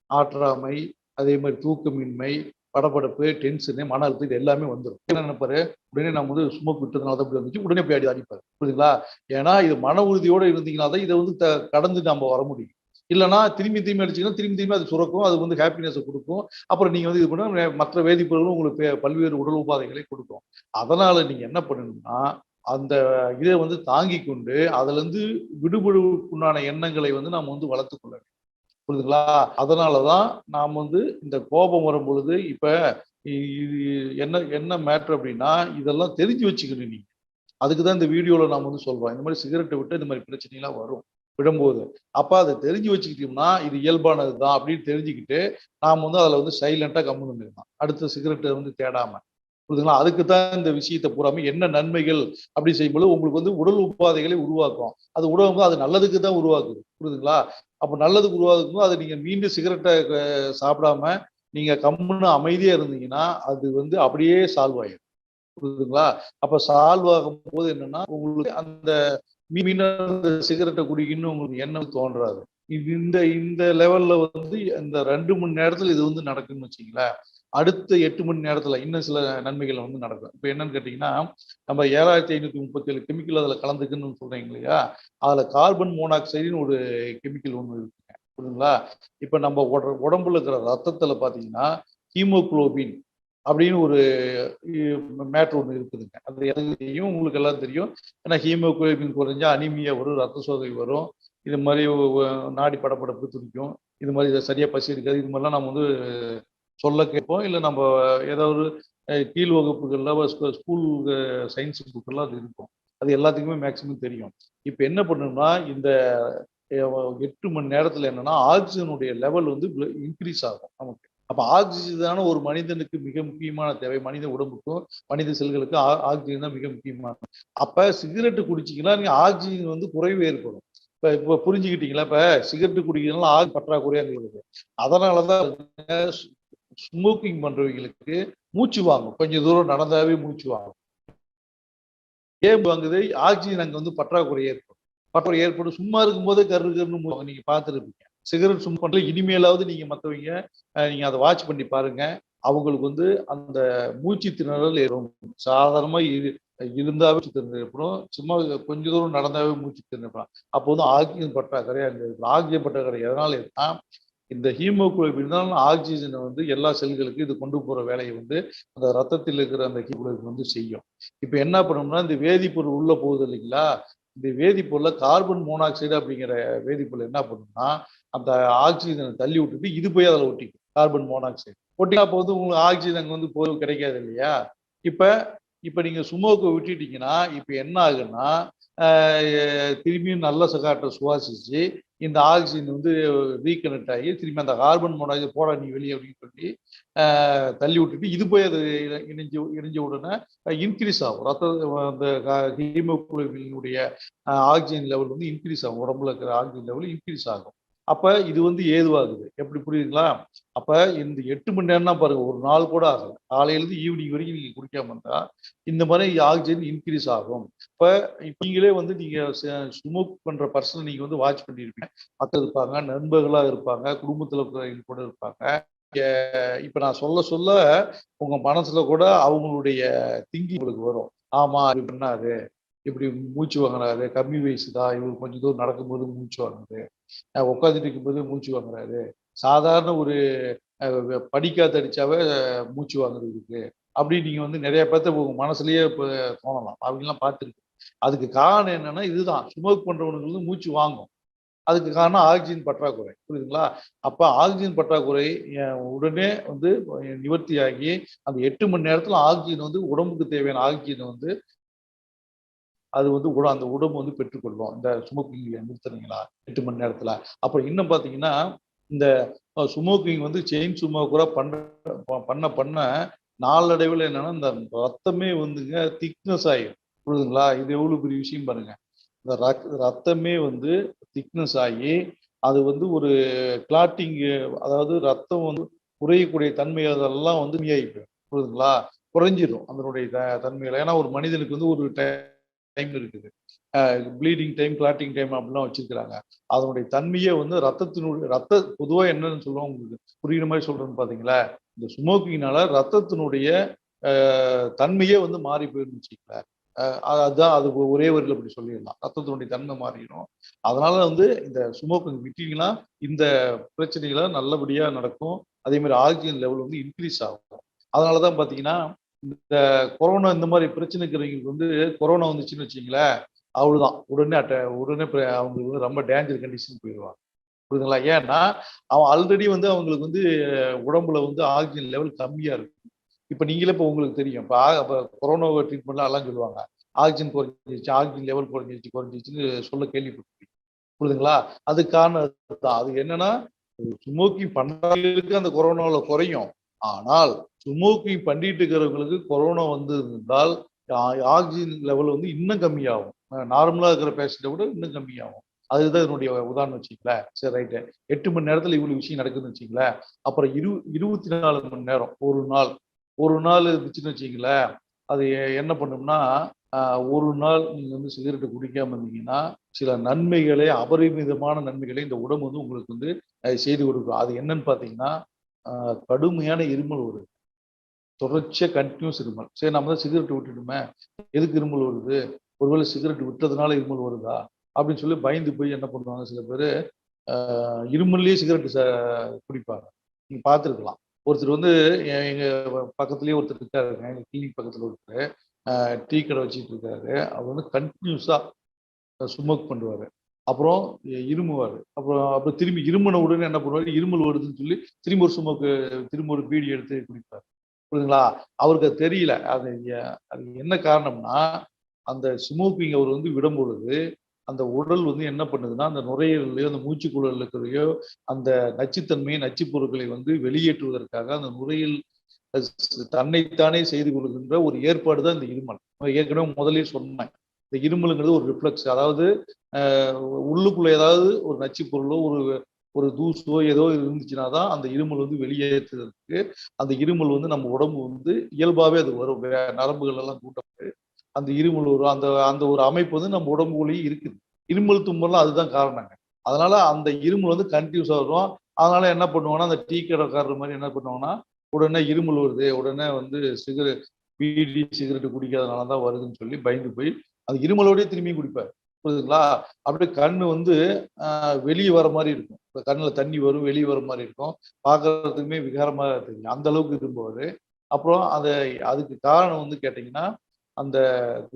ஆற்றாமை, அதே மாதிரி தூக்கமின்மை, படபடப்பு, டென்ஷனு, மன அழுத்தம் இது எல்லாமே வந்துடும். என்ன நினைப்பாரு, உடனே நம்ம வந்து ஸ்மோக் விட்டதுனால தான் இப்படி வந்துச்சு, உடனே போய் அடிப்பாரு. புரியுதுங்களா? ஏன்னா இது மன உறுதியோட இருந்தீங்கன்னா தான் இதை வந்து கடந்து நம்ம வர முடியும். இல்லைன்னா திரும்பி திரும்பி அடிச்சீங்கன்னா திரும்பி திரும்பி அது சுரக்கும், அது வந்து ஹாப்பினஸை கொடுக்கும். அப்புறம் நீங்க வந்து இது பண்ண மற்ற வேதிப்பொருளும் உங்களுக்கு பல்வேறு உடல் உபாதைகளை கொடுக்கும். அதனால நீங்க என்ன பண்ணணும்னா, அந்த இதை வந்து தாங்கி கொண்டு அதுல இருந்து விடுபடுவதற்குண்டான எண்ணங்களை வந்து நாம வந்து வளர்த்துக் கொள்ள வேண்டும். புரியுதுங்களா? அதனாலதான் நாம் வந்து இந்த கோபம் வரும் பொழுது இப்ப இது என்ன என்ன மேட்டர் அப்படின்னா, இதெல்லாம் தெரிஞ்சு வச்சுக்கணும் நீங்க. அதுக்குதான் இந்த வீடியோல நாம வந்து சொல்றோம். இந்த மாதிரி சிகரெட்டை விட்டு இந்த மாதிரி பிரச்சனை எல்லாம் வரும் விடும்போது. அப்ப அதை தெரிஞ்சு வச்சுக்கிட்டோம்னா இது இயல்பானதுதான் அப்படின்னு தெரிஞ்சுக்கிட்டு நாம வந்து அதுல வந்து சைலண்டா கம்முன்னு இருந்துக்கலாம். அடுத்த சிகரெட்டை வந்து தேடாம. புரியுதுங்களா? அதுக்கு தான் இந்த விஷயத்தை பூராமே என்ன நன்மைகள் அப்படி செய்யும்போது உங்களுக்கு வந்து உடல் உபாதைகளை உருவாக்கும். அது உடம்பு அது நல்லதுக்கு தான் உருவாக்குது. புரியுதுங்களா? அப்ப நல்லதுக்கு உருவாக்கும்போது அதை நீங்க மீண்டும் சிகரெட்டை சாப்பிடாம நீங்க கம்முன்னு அமைதியா இருந்தீங்கன்னா அது வந்து அப்படியே சால்வ் ஆயிடும். புரியுதுங்களா? அப்ப சால்வ் ஆகும் போது என்னன்னா உங்களுக்கு அந்த மீண்டும் சிகரெட்டை குடிக்கணும்னு உங்களுக்கு எண்ணம் தோன்றாது. இது இந்த இந்த லெவல்ல வந்து இந்த 2 மணி நேரத்துல இது வந்து நடக்குன்னு வச்சுங்களேன். அடுத்த 8 மணி நேரத்துல இன்னும் சில நன்மைகள் வந்து நடக்கும். இப்ப என்னன்னு கேட்டீங்கன்னா, நம்ம 7537 கெமிக்கல் அதுல கலந்துக்குன்னு சொல்றீங்க இல்லையா? அதுல கார்பன் மோனாக்சைடுன்னு ஒரு கெமிக்கல் ஒண்ணு இருக்குங்க. புரியுதுங்களா? இப்ப நம்ம உடம்புல இருக்கிற ரத்தத்துல பாத்தீங்கன்னா, ஹீமோகுளோபின் அப்படின்னு ஒரு மேட்ரு ஒண்ணு இருக்குதுங்க. அது எனக்கு தெரியும், உங்களுக்கு எல்லாம் தெரியும். ஏன்னா ஹீமோகுளோபின் குறைஞ்சா அனீமியா வரும், ரத்த சோகை வரும். இது மாதிரி நாடி படபடப்பு துடிக்கும். இது மாதிரி சரியா பசி இருக்காது. இது மாதிரிலாம் நம்ம வந்து சொல்ல கேட்போம். இல்லை நம்ம ஏதாவது கீழ் வகுப்புகள்ல ஸ்கூல் சயின்ஸ் புக்கெல்லாம் அது இருக்கும். அது எல்லாத்துக்குமே மேக்சிமம் தெரியும். இப்போ என்ன பண்ணணும்னா இந்த 8 மணி நேரத்துல என்னன்னா ஆக்சிஜனுடைய லெவல் வந்து இன்க்ரீஸ் ஆகும் நமக்கு. அப்ப ஆக்சிஜன் தானே ஒரு மனிதனுக்கு மிக முக்கியமான தேவை. மனித உடம்புக்கும் மனித செல்களுக்கும் ஆக்சிஜன் தான் மிக முக்கியமானது. அப்ப சிகரெட் குடிச்சீங்கன்னா நீங்க ஆக்சிஜன் வந்து குறைவு ஏற்படும். இப்ப புரிஞ்சுக்கிட்டீங்களா? இப்ப சிகரெட் குடிக்கிறதுனால பற்றாக்குறையா இருக்குது. அதனாலதான் ஸ்மோக்கிங் பண்றவங்களுக்கு மூச்சு வாங்கும். கொஞ்சம் தூரம் நடந்தாவே மூச்சு வாங்கும். ஏன் வாங்குது? ஆக்சிஜன் அங்க வந்து பற்றாக்குறை ஏற்படும். பற்றாக்குறை ஏற்படும். சும்மா இருக்கும்போதே கரு கருன்னு நீங்க பார்த்துருப்பீங்க. சிகரெட் சும்மா பண்ணல. இனிமேலாவது நீங்க மத்தவங்க நீங்க அதை வாட்ச் பண்ணி பாருங்க. அவங்களுக்கு வந்து அந்த மூச்சு திணறல் ஏறும். சாதாரணமா இருந்தாவே திணறல் ஏற்படும். சும்மா கொஞ்ச தூரம் நடந்தாவே மூச்சு திணறலாம். அப்போ வந்து ஆக்சிஜன் பற்றாக்குறையா இருந்தது. ஆக்சிஜன் பற்றாக்குறை எதனால இருக்குன்னா இந்த ஹீமோகுளோபின் தான் ஆக்சிஜனை வந்து எல்லா செல்களுக்கும் இது கொண்டு போற வேலையை வந்து அந்த ரத்தத்தில் இருக்கிற அந்த ஹீமோகுளோபின் வந்து செய்யும். இப்ப என்ன பண்ணணும்னா இந்த வேதிப்பொருள் உள்ள போகுது இல்லைங்களா? இந்த வேதிப்பொருள்ல கார்பன் மோனாக்சைடு அப்படிங்கிற வேதிப்பொருள் என்ன பண்ணும்னா அந்த ஆக்சிஜனை தள்ளி விட்டுட்டு இது போய் அதில் ஒட்டிக்கும். கார்பன் மோனாக்சைடு ஒட்டினா போது உங்களுக்கு ஆக்சிஜன் அங்கே வந்து போய் கிடைக்காது இல்லையா? இப்ப இப்ப நீங்க ஸ்மோக்கை விட்டுட்டீங்கன்னா இப்ப என்ன ஆகுன்னா திரும்பியும் நல்ல காற்றை சுவாசிச்சு இந்த ஆக்சிஜன் வந்து ரீகனெக்ட் ஆகி திரும்பி அந்த கார்பன் மோனாக்சைடு போடா நீ வெளியே அப்படின்னு சொல்லி தள்ளி விட்டுட்டு இது போய் அது இணைஞ்ச உடனே இன்க்ரீஸ் ஆகும். அந்த ஹீமோகுளோபினுடைய ஆக்சிஜன் லெவல் வந்து இன்க்ரீஸ் ஆகும். உடம்புல இருக்கிற ஆக்சிஜன் லெவல் இன்க்ரீஸ் ஆகும். அப்ப இது வந்து ஏதுவாகுது. எப்படி புரியுதுங்களா? அப்ப இந்த 8 மணி நேரம் தான் பாருங்க, ஒரு நாள் கூட ஆகல. காலையில இருந்து ஈவினிங் வரைக்கும் நீங்க குடிக்காம இருந்தா இந்த மாதிரி ஆக்சிஜன் இன்க்ரீஸ் ஆகும். இப்ப நீங்களே வந்து நீங்க ஸ்மோக் பண்ற பர்சன் நீங்க வந்து வாட்ச் பண்ணிருப்பீங்க. மக்கள் இருப்பாங்க, நண்பர்களா இருப்பாங்க, குடும்பத்துல இருக்கிறவங்க கூட இருப்பாங்க. இப்ப நான் சொல்ல சொல்ல உங்க மனசுல கூட அவங்களுடைய திங்கிங் உங்களுக்கு வரும். ஆமா இப்படி பண்ணாரு, இப்படி மூச்சு வாங்குறாரு, கம்மி வயசு தான், இவர் கொஞ்சம் தூரம் நடக்கும்போது மூச்சு வாங்குது, உட்காந்துட்டு இருக்கும்போது மூச்சு வாங்குறாரு, சாதாரண ஒரு படிக்காத்து அடிச்சாவே மூச்சு வாங்குறது இருக்கு அப்படின்னு நீங்க வந்து நிறைய பேர்த்த உங்க மனசுலயே இப்ப தோணலாம். அப்படின்லாம் பார்த்துருக்கு. அதுக்கு காரணம் என்னன்னா இதுதான், ஸ்மோக் பண்றவனுக்கு வந்து மூச்சு வாங்கும். அதுக்கு காரணம் ஆக்சிஜன் பற்றாக்குறை. புரியுதுங்களா? அப்ப ஆக்சிஜன் பற்றாக்குறை உடனே வந்து நிவர்த்தியாகி அந்த 8 மணி நேரத்துல ஆக்சிஜன் வந்து உடம்புக்கு தேவையான ஆக்சிஜன் வந்து அது வந்து அந்த உடம்பு வந்து பெற்றுக்கொள்ளும். இந்த ஸ்மோக்கிங் நிறுத்துறீங்களா 8 மணி நேரத்துல. அப்புறம் இன்னும் பாத்தீங்கன்னா இந்த ஸ்மோக்கிங் வந்து செயின் ஸ்மோக்கரா பண்ண பண்ண நாளடைவில் என்னன்னா இந்த ரத்தமே வந்துங்க திக்னஸ் ஆயிடும். புரியுதுங்களா? இது எவ்வளவு பெரிய விஷயம் பாருங்க. இந்த ரத்தமே வந்து திக்னஸ் ஆகி அது வந்து ஒரு கிளாட்டிங், அதாவது ரத்தம் வந்து குறையக்கூடிய தன்மை அதெல்லாம் வந்து கம்மியாகி போயிடும். புரியுதுங்களா? குறைஞ்சிரும் அதனுடைய தன்மையில. ஏன்னா ஒரு மனிதனுக்கு வந்து ஒரு டைம் இருக்குது. ப்ளீடிங் டைம், கிளாட்டிங் டைம் அப்படிலாம் வச்சிருக்கிறாங்க. அதனுடைய தன்மையே வந்து பொதுவா என்னன்னு சொல்லுவோம் உங்களுக்கு புரியுற மாதிரி சொல்றேன்னு பாத்தீங்களா? இந்த ஸ்மோக்கிங்னால ரத்தத்தினுடைய தன்மையே வந்து மாறி போயிருன்னு வச்சுக்கங்களேன். அதுதான் அது ஒரே வரியில அப்படி சொல்லிடலாம். ரத்தத்தினுடைய தன்மை மாறிடும். அதனால வந்து இந்த ஸ்மோக்கிங் விட்டீங்கன்னா இந்த பிரச்சனைகளை நல்லபடியா நடக்கும். அதே மாதிரி ஆக்சிஜன் லெவல் வந்து இன்க்ரீஸ் ஆகும். அதனாலதான் பாத்தீங்கன்னா இந்த கொரோனா இந்த மாதிரி பிரச்சனை இருக்கிறவங்களுக்கு வந்து கொரோனா வந்துச்சுன்னு வச்சுங்களேன், அவ்வளவுதான். உடனே அவங்களுக்கு வந்து ரொம்ப டேஞ்சர் கண்டிஷன் போயிடுவாங்க. புரியுதுங்களா? ஏன்னா அவன் ஆல்ரெடி வந்து அவங்களுக்கு வந்து உடம்புல வந்து ஆக்சிஜன் லெவல் கம்மியா இருக்கு. இப்ப நீங்களே இப்ப உங்களுக்கு தெரியும். இப்ப கொரோனா ட்ரீட்மெண்ட்ல எல்லாம் சொல்லுவாங்க. ஆக்சிஜன் குறைஞ்சிருச்சு, ஆக்சிஜன் லெவல் குறைஞ்சிருச்சுன்னு சொல்ல கேள்விப்பட்டிருக்கீங்க. புரியுதுங்களா? அதுக்கு காரணம் அதுதான். அது என்னன்னா ஸ்மோக்கிங் பண்றவங்களுக்கு அந்த கொரோனால குறையும். ஆனால் ஸ்மோக்கிங் பண்ணிட்டு இருக்கிறவங்களுக்கு கொரோனா வந்து இருந்தால் ஆக்சிஜன் லெவல் வந்து இன்னும் கம்மியாகும். நார்மலா இருக்கிற பேஷண்ட்டை விட இன்னும் கம்மியாகும். அதுதான் என்னுடைய உதாரணம் வச்சுங்களேன். சரி ரைட்டு. 8 மணி நேரத்துல இவ்வளவு விஷயம் நடக்குதுன்னு வச்சுங்களேன். அப்புறம் 24 மணி நேரம் ஒரு நாள் இருந்துச்சுன்னு வச்சுங்களேன். அது என்ன பண்ணும்னா, ஒரு நாள் நீங்க வந்து சிகரெட் குடிக்காம இருந்தீங்கன்னா, சில நன்மைகளை, அபரிமிதமான நன்மைகளை இந்த உடம்பு வந்து உங்களுக்கு வந்து செய்து கொடுக்கும். அது என்னன்னு பார்த்தீங்கன்னா, கடுமையான இருமல் வரும். தொடர்ச்சியா கன்டினியூஸ் இருமல். சரி நம்ம தான் சிகரெட் விட்டுட்டோமே, எதுக்கு இருமல் வருது? ஒருவேளை சிகரெட் விட்டதுனால இருமல் வருதா? அப்படின்னு சொல்லி பயந்து போய் என்ன பண்ணுவாங்க சில பேரு, இருமல்லயே சிகரெட் குடிப்பாங்க. நீங்க பார்த்துருக்கலாம். ஒருத்தர் வந்து எங்க பக்கத்திலேயே ஒருத்தர் இருக்காருங்க. எங்க கிளினிக் பக்கத்துல ஒருத்தரு. டீ கடை வச்சுட்டு இருக்காரு. அவர் வந்து கன்டினியூஸா ஸ்மோக் பண்ணுவாரு. அப்புறம் இருமுவாரு. அப்புறம் திரும்பி இருமுன உடனே என்ன பண்ணுவாரு, இருமல் வருதுன்னு சொல்லி திரும்ப ஒரு பீடி எடுத்து குடிப்பாரு. புரியுதுங்களா? அவருக்கு அது தெரியல. அது என்ன காரணம்னா, அந்த ஸ்மோக்கிங் அவர் வந்து விடும்பொழுது, அந்த உடல் வந்து என்ன பண்ணுதுன்னா, அந்த நுரையீரல்லயோ, அந்த மூச்சுக்குழல்ல இருக்கிறதையோ, அந்த நச்சுத்தன்மையை, நச்சுப் பொருட்களை வந்து வெளியேற்றுவதற்காக அந்த நுரையீரல் தன்னைத்தானே செய்து கொள்கின்ற ஒரு ஏற்பாடு தான் இந்த இருமல். ஏற்கனவே முதல்லயே சொன்னேன். இந்த இருமலுங்கிறது ஒரு ரிஃப்ளெக்ஸ். அதாவது உள்ளுக்குள்ள ஏதாவது ஒரு நச்சுப் பொருளோ, ஒரு ஒரு தூசோ ஏதோ இருந்துச்சுன்னா தான் அந்த இருமல் வந்து வெளியேற்றுறதுக்கு, அந்த இருமல் வந்து நம்ம உடம்பு வந்து இயல்பாவே அது வரும். நரம்புகள் எல்லாம் தூண்டப்பட்டு அந்த இருமல் வரும். அந்த அந்த ஒரு அமைப்பு வந்து நம்ம உடம்புக்குள்ளேயே இருக்குது. இருமல், தும்மல்லாம் அதுதான் காரணங்க. அதனால அந்த இருமல் வந்து கன்டினியூஸா வரும். அதனால என்ன பண்ணுவாங்கன்னா, அந்த டீ கடைக்காரர் மாரி என்ன பண்ணுவாங்கன்னா, உடனே இருமல் வருது, உடனே வந்து பீடி, சிகரெட் குடிக்காதனால தான் வருதுன்னு சொல்லி பயந்து போய், அது இருமலோடயே திரும்பியும் குடிப்பாரு. புரியுதுங்களா? அப்படியே கண்ணு வந்து வெளிய வர மாரி இருக்கும். இப்ப கண்ணுல தண்ணி வரும், வெளிய வர மாரி இருக்கும். பார்க்கறதுக்குமே விகாரமா தெரியும். அந்த அளவுக்கு இரும்புவாரு. அப்புறம் அதுக்கு காரணம் வந்து கேட்டீங்கன்னா, அந்த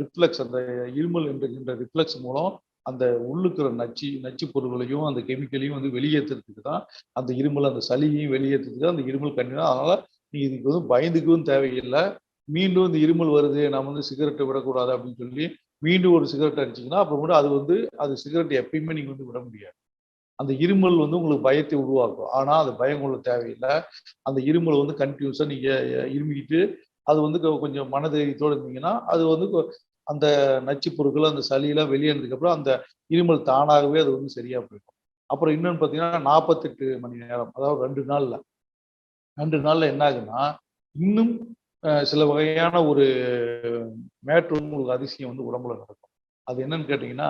ரிஃப்ளெக்ஸ், அந்த இருமல் என்கின்ற ரிஃப்ளெக்ஸ் மூலம் அந்த உள்ளுக்குற நச்சு பொருள்களையும், அந்த கெமிக்கலையும் வந்து வெளியேத்துறதுக்கு தான் அந்த இருமல், அந்த சளியையும் வெளியேத்துறதுக்கு அந்த இருமல் கண்ணு. அதனால நீங்க இதுக்கு வந்து பயந்துக்கவும் தேவையில்ல. மீண்டும் இந்த இருமல் வருது, நம்ம வந்து சிகரெட்ட விடக்கூடாது அப்படின்னு சொல்லி, மீண்டும் ஒரு சிகரெட் அடிச்சீங்கன்னா, அப்புறம் கூட அது சிகரெட் எப்பயுமே நீங்க வந்து விட முடியாது. அந்த இருமல் வந்து உங்களுக்கு பயத்தை உருவாக்கும். ஆனா, அது பயம் கொள்ள தேவையில்ல. அந்த இருமல் வந்து கன்டினியூஸா நீங்க இருமிக்கிட்டு, அது வந்து கொஞ்சம் மனதைரியத்தோட இருந்தீங்கன்னா, அது வந்து அந்த நச்சுப் பொருட்கள், அந்த சளியெல்லாம் வெளியேறினதுக்கு அப்புறம் அந்த இருமல் தானாகவே அது வந்து சரியா போயிடும். அப்புறம் இன்னொன்னு பார்த்தீங்கன்னா, 48 மணி நேரம். அதாவது 2 நாள்ல என்ன ஆகுன்னா, இன்னும் சில வகையான ஒரு மேட்ரு வந்து உங்களுக்கு அதிசயம் வந்து உடம்புல நடக்கும். அது என்னன்னு கேட்டீங்கன்னா,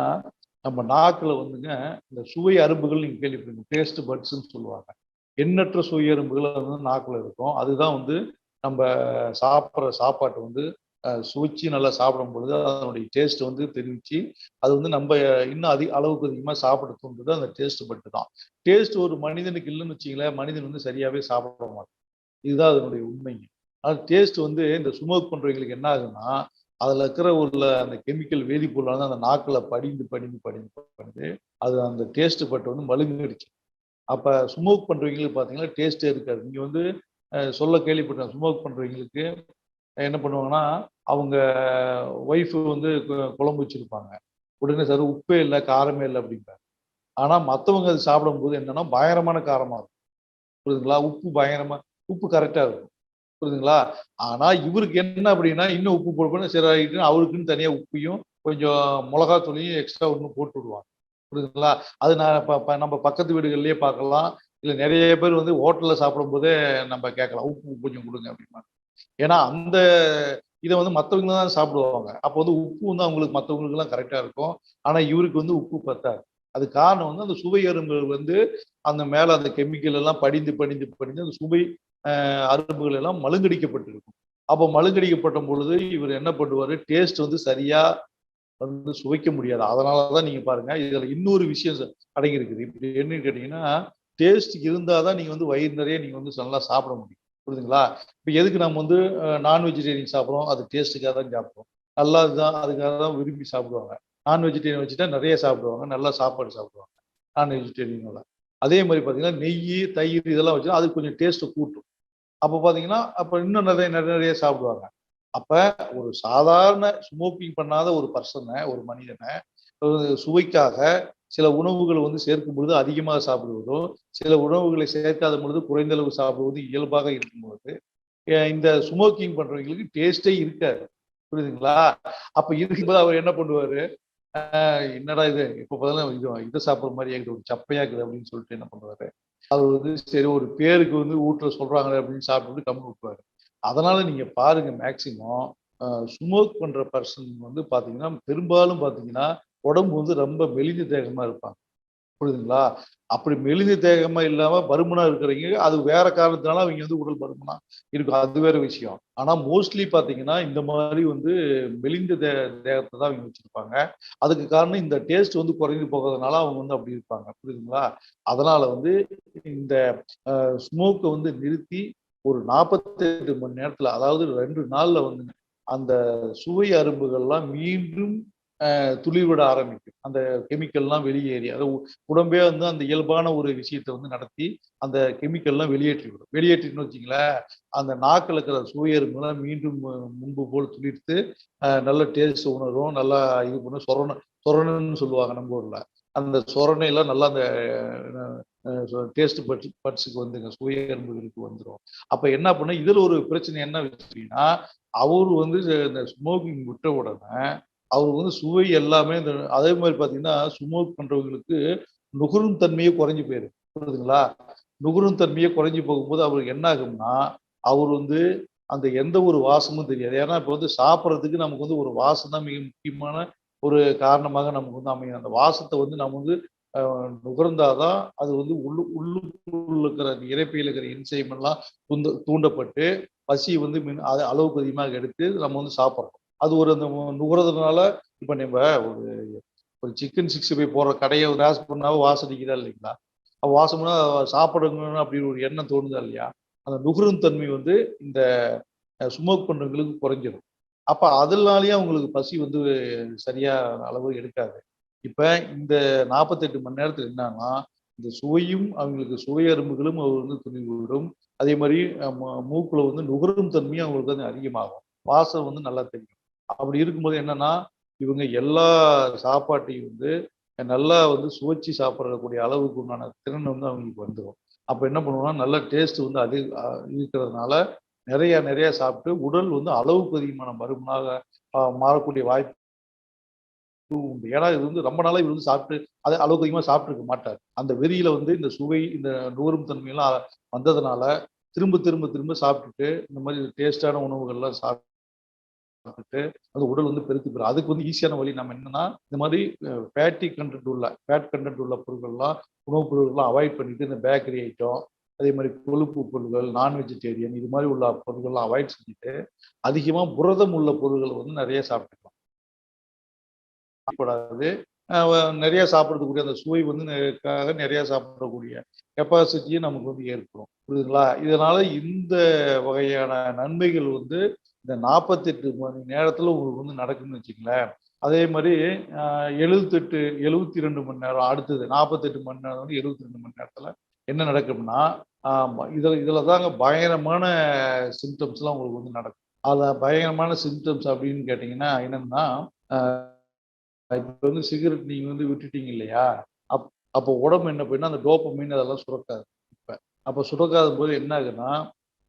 நம்ம நாக்குல வந்துங்க இந்த சுவை அரும்புகள் நீங்க கேள்விப்பட்டிருப்பீங்க. டேஸ்ட் பட்ஸ்ன்னு சொல்லுவாங்க. எண்ணற்ற சுவை அரும்புகள் வந்து நாக்குல இருக்கும். அதுதான் வந்து நம்ப சாப்பிடுற சாப்பாட்ட வந்து சுவைச்சு நல்லா சாப்பிடும் பொழுது, அதனுடைய டேஸ்ட் வந்து தெரிவிச்சு, அது வந்து நம்ப இன்னும் அளவுக்கு அதிகமா சாப்பிட தூண்டுறது அந்த டேஸ்ட் பட்டு தான். டேஸ்ட் ஒரு மனிதனுக்கு இல்லன்னு வச்சுக்கங்களேன், மனிதன் வந்து சரியாவே சாப்பிட மாட்டான். இதுதான் அதனுடைய உண்மைங்க. டேஸ்ட் வந்து இந்த ஸ்மோக் பண்றவங்களுக்கு என்ன ஆகுன்னா, அதுல இருக்கிற அந்த கெமிக்கல் வேதிப்பொருள் வந்து அந்த நாக்குல படிந்து அது அந்த டேஸ்ட் பட் வந்து மழுங்கடிச்சு. அப்ப ஸ்மோக் பண்றவங்களுக்கு பார்த்தீங்கன்னா, டேஸ்ட்டே இருக்காது. நீங்க வந்து சொல்ல கேள்விப்பட்டேன். ஸ்மோக் பண்றவங்களுக்கு என்ன பண்ணுவாங்கன்னா, அவங்க ஒய்ஃப் வந்து குழம்பு வச்சிருப்பாங்க. உடனே சார் உப்பே இல்ல, காரமே இல்ல அப்படிம்பாங்க. ஆனா மத்தவங்க அத சாப்பிடும்போது என்னன்னா, பயங்கரமான காரமா இருக்கும். புரியுதுங்களா? உப்பு கரெக்ட்டா இருக்கும். புரியுதுங்களா? ஆனா இவருக்கு என்ன அப்படின்னா, இன்னும் உப்பு போடணும் சரி ரைட்டுன்னு அவருக்குன்னு தனியா உப்பையும், கொஞ்சம் மொளகாத்தூளையும் எக்ஸ்ட்ரா இன்னும் போட்டு விடுவாங்க. புரியுதுங்களா? அது நான் நம்ம பக்கத்து வீடுகள்லயே பார்க்கலாம். இல்ல நிறைய பேர் வந்து ஹோட்டல்ல சாப்பிடும்போதே நம்ம கேட்கலாம். உப்பு கொஞ்சம் குடுங்க அப்படிம்பாங்க. ஏன்னா அந்த இத வந்து மத்தவங்க தான் சாப்பிடுவாங்க. அப்போ வந்து உப்பு வந்து அவங்களுக்கு மத்தவங்களுக்கெல்லாம் கரெக்ட்டா இருக்கும். ஆனா இவருக்கு வந்து உப்பு பத்தாது. அதுக்கு காரணம் வந்து அந்த சுவை அரும்புகள் வந்து அந்த மேல அந்த கெமிக்கல் எல்லாம் படிந்து, படிந்து, படிந்து அந்த சுவை அரும்புகள் எல்லாம் மழுங்கடிக்கப்பட்டிருக்கும். அப்போ மழுங்கடிக்கப்பட்ட பொழுது இவர் என்ன பண்ணுவாரு, டேஸ்ட் வந்து சரியா வந்து சுவைக்க முடியாது. அதனால தான் நீங்க பாருங்க, இதுல இன்னொரு விஷயம் அடங்கியிருக்குது. இப்படி என்னன்னு கேட்டீங்கன்னா, டேஸ்ட் இருந்தா தான் நீங்க வந்து வயிறு நிறைய நீங்க வந்து நல்லா சாப்பிட முடியும். புரியுதுங்களா? இப்ப எதுக்கு நம்ம வந்து நான் வெஜிடேரியன் சாப்பிடுறோம்? அது டேஸ்ட்டுக்காக தான் சாப்பிடுறோம். நல்லா இதுதான் அதுக்காக தான் விரும்பி சாப்பிடுவாங்க. நான் வெஜிடேரியன் வச்சுட்டா நிறைய சாப்பிடுவாங்க. நல்லா சாப்பாடு சாப்பிடுவாங்க. நான் வெஜிடேரியனோட. அதே மாரி பார்த்தீங்கன்னா, நெய்யி, தயிர் இதெல்லாம் வச்சா அது கொஞ்சம் டேஸ்ட்ட கூட்டும். அப்ப பார்த்தீங்கன்னா, அப்ப இன்னும் நிறைய சாப்பிடுவாங்க. அப்ப ஒரு சாதாரண ஸ்மோக்கிங் பண்ணாத ஒரு ஒரு மனிதன சுவைக்காக சில உணவுகள் வந்து சேர்க்கும் பொழுது அதிகமாக சாப்பிடுவதும், சில உணவுகளை சேர்க்காத பொழுது குறைந்த அளவு சாப்பிடுவது இயல்பாக இருக்கும்போது, இந்த ஸ்மோக்கிங் பண்றவங்களுக்கு டேஸ்ட்டே இருக்காது. புரியுதுங்களா? அப்ப இருக்கும்போது அவர் என்ன பண்ணுவாரு, என்னடா இது எப்ப பார்த்தாலும் இத சாப்பிடுற மாரியே இருக்குது, ஒரு சப்பையா இருக்குது அப்படின்னு சொல்லிட்டு என்ன பண்ணுவாரு, அவர் வந்து சரி ஒரு பேருக்கு வந்து வீட்ல சொல்றாங்களே அப்படின்னு சாப்பிட்டுட்டு கம்முனு விட்டுருவாரு. அதனால நீங்க பாருங்க மேக்ஸிமம் ஸ்மோக் பண்ற பெர்சன் வந்து பார்த்தீங்கன்னா, பெரும்பாலும் பார்த்தீங்கன்னா, உடம்பு வந்து ரொம்ப மெலிந்த தேகமா இருப்பாங்க. புரியுதுங்களா? அப்படி மெலிந்த தேகமா இல்லாம பருமனா இருக்கிறவைங்க, அது வேற காரணத்தினால அவைங்க வந்து உடல் பருமனா இருக்கும். அது வேற விஷயம். ஆனா மோஸ்ட்லி பார்த்தீங்கன்னா, இந்த மாரி வந்து மெலிந்த தேகத்த தான் அவைங்க வச்சிருப்பாங்க. அதுக்கு காரணம் இந்த டேஸ்ட் வந்து குறைந்து போகாதனால அவங்க வந்து அப்படி இருப்பாங்க. புரியுதுங்களா? அதனால வந்து இந்த ஸ்மோக்க வந்து நிறுத்தி ஒரு 48 மணி நேரத்துல, அதாவது 2 நாள்ல வந்துங்க, அந்த சுவை அரும்புகள்லாம் மீண்டும் துளிர்விட ஆரம்பிக்கும். அந்த கெமிக்கல்லாம் வெளியேறி, அது உடம்பே வந்து அந்த இயல்பான ஒரு விஷயத்த வந்து நடத்தி, அந்த கெமிக்கல்லாம் வெளியேற்றிவிடும். வெளியேற்றிட்டுன்னு வச்சுக்கங்களேன், அந்த நாக்குல இருக்கிற சுவை அரும்புலாம் மீண்டும் முன்பு போல் துளிர்த்து, நல்ல டேஸ்ட் உணரும். நல்லா இது பண்ணும். சொரணுன்னு சொல்லுவாங்க நம்ம ஊர்ல. அந்த சொரணைலாம் நல்லா அந்த டேஸ்ட் பட்ஸுக்கு வந்துங்க. சுவை அரும்புகளுக்கு வந்துரும். அப்ப என்ன பண்ணும், இதுல ஒரு பிரச்சனை என்ன வச்சுட்டீங்கன்னா, அவரு வந்து இந்த ஸ்மோக்கிங் விட்ட உடனே, அவரு வந்து சுவை எல்லாமே இந்த அதே மாரி பார்த்தீங்கன்னா, ஸ்மோக் பண்றவங்களுக்கு நுகரும் தன்மையே குறைஞ்சு போயிரும். புரியுதுங்களா? நுகரும் தன்மையே குறைஞ்சு போகும்போது அவருக்கு என்ன ஆகும்னா, அவரு வந்து அந்த எந்த ஒரு வாசமும் தெரியாது. ஏன்னா, இப்ப வந்து சாப்பிடுறதுக்கு நமக்கு வந்து ஒரு வாசம் தான் மிக முக்கியமான ஒரு காரணமாக நமக்கு வந்து அமையும். அந்த வாசத்த வந்து நம்ம வந்து அ நுகர்ந்தா தான் அது வந்து உள்ளுக்குள்ள இருக்கிற இரைப்பையில இருக்கிற என்சைம் எல்லாம் தூண்டப்பட்டு, பசி வந்து அது அளவுக்கு அதிகமாக எடுத்து நம்ம வந்து சாப்பிடுறோம். அது ஒரு அந்த நுகர்றதுனால இப்ப நம்ப ஒரு ஒரு சிக்கன் 65 போடுற கடைய கிராஸ் பண்ணா வாசம் அடிக்குதா இல்லைங்களா? அப்ப வாசம்னா சாப்பிடணும்னு அப்படி ஒரு எண்ணம் தோணுதா இல்லையா? அந்த நுகரும் தன்மை வந்து இந்த ஸ்மோக் பண்றவங்களுக்கு குறைஞ்சிரும். அப்ப அதனாலேயே அவங்களுக்கு பசி வந்து சரியா அளவு எடுக்காது. இப்ப இந்த 48 மணி நேரத்துல என்னான்னா, இந்த சுவையும் அவங்களுக்கு சுவை அரும்புகளும் அவர் வந்து துணிவுவிடும். அதே மாரி மூக்குல வந்து நுகரும் தன்மையும் அவங்களுக்கு வந்து அதிகமாகும். வாசம் வந்து நல்லா தெரியும். அப்படி இருக்கும்போது என்னன்னா, இவங்க எல்லா சாப்பாட்டையும் வந்து நல்லா வந்து சுவைச்சு சாப்பிடக்கூடிய அளவுக்கு உண்டான திறன் வந்து அவங்களுக்கு வந்துரும். அப்ப என்ன பண்ணுவோம்னா, நல்ல டேஸ்ட் வந்து இருக்கிறதுனால நிறைய சாப்பிட்டு உடல் வந்து அளவுக்கு அதிகமான பருமனாக மாறக்கூடிய வாய்ப்பு உண்டு. ஏன்னா, இது வந்து ரொம்ப நாளா இவர் வந்து சாப்பிட்டு அளவுக்கு அதிகமா சாப்பிட்டுருக்க மாட்டார். அந்த வெறியில வந்து இந்த சுவை, இந்த நுகரும் தன்மைலாம் வந்ததுனால, திரும்ப சாப்பிட்டுட்டு, இந்த மாரி டேஸ்ட்டான உணவுகள்லாம் சாப்பிட்டுட்டு, அந்த உடல் வந்து பெருத்து போயிரும். அதுக்கு வந்து ஈஸியான வழி நம்ம என்னன்னா, இந்த மாரி ஃபேட் கன்டென்ட் உள்ள பொருட்கள்லாம், உணவுப் பொருட்கள்லாம் அவாய்ட் பண்ணிட்டு, இந்த பேக்கரி ஐட்டம், அதே மாரி கொழுப்பு பொருட்கள், நான் வெஜிடேரியன் இது மாரி உள்ள பொருட்கள்லாம் அவாய்ட் செஞ்சுட்டு, அதிகமா புரதம் உள்ள பொருட்கள வந்து நெறைய சாப்பிட்டுக்கலாம். கூடாது. நெறைய சாப்பிடக்கூடிய அந்த சுவை வந்து நெறைய சாப்பிடக்கூடிய கெப்பாசிட்டியும் நமக்கு வந்து ஏற்படும். புரியுதுங்களா? இதனால இந்த வகையான நன்மைகள் வந்து இந்த 48 மணி நேரத்துல உங்களுக்கு வந்து நடக்கும்னு வச்சுக்கங்களேன். அதே மாரி அ 72 மணி நேரம் அடுத்தது 48 மணி நேரம் வந்து 72 மணி நேரத்துல என்ன நடக்கும்னா, ஆமா இதுல இதுல தாங்க பயங்கரமான சிம்ப்டம்ஸ்லாம் உங்களுக்கு வந்து நடக்கும். அதுல பயங்கரமான சிம்ப்டம்ஸ் அப்படின்னு கேட்டீங்கன்னா என்னன்னா, அ இப்ப வந்து சிகரெட் நீங்க வந்து விட்டுட்டீங்க இல்லையா? அப் அப்போ உடம்பு என்ன பண்ணும்னா, அந்த டோபமைன் அதெல்லாம் சுரக்காது இப்ப. அப்ப சுரக்காதம்போது என்ன ஆகுதுன்னா,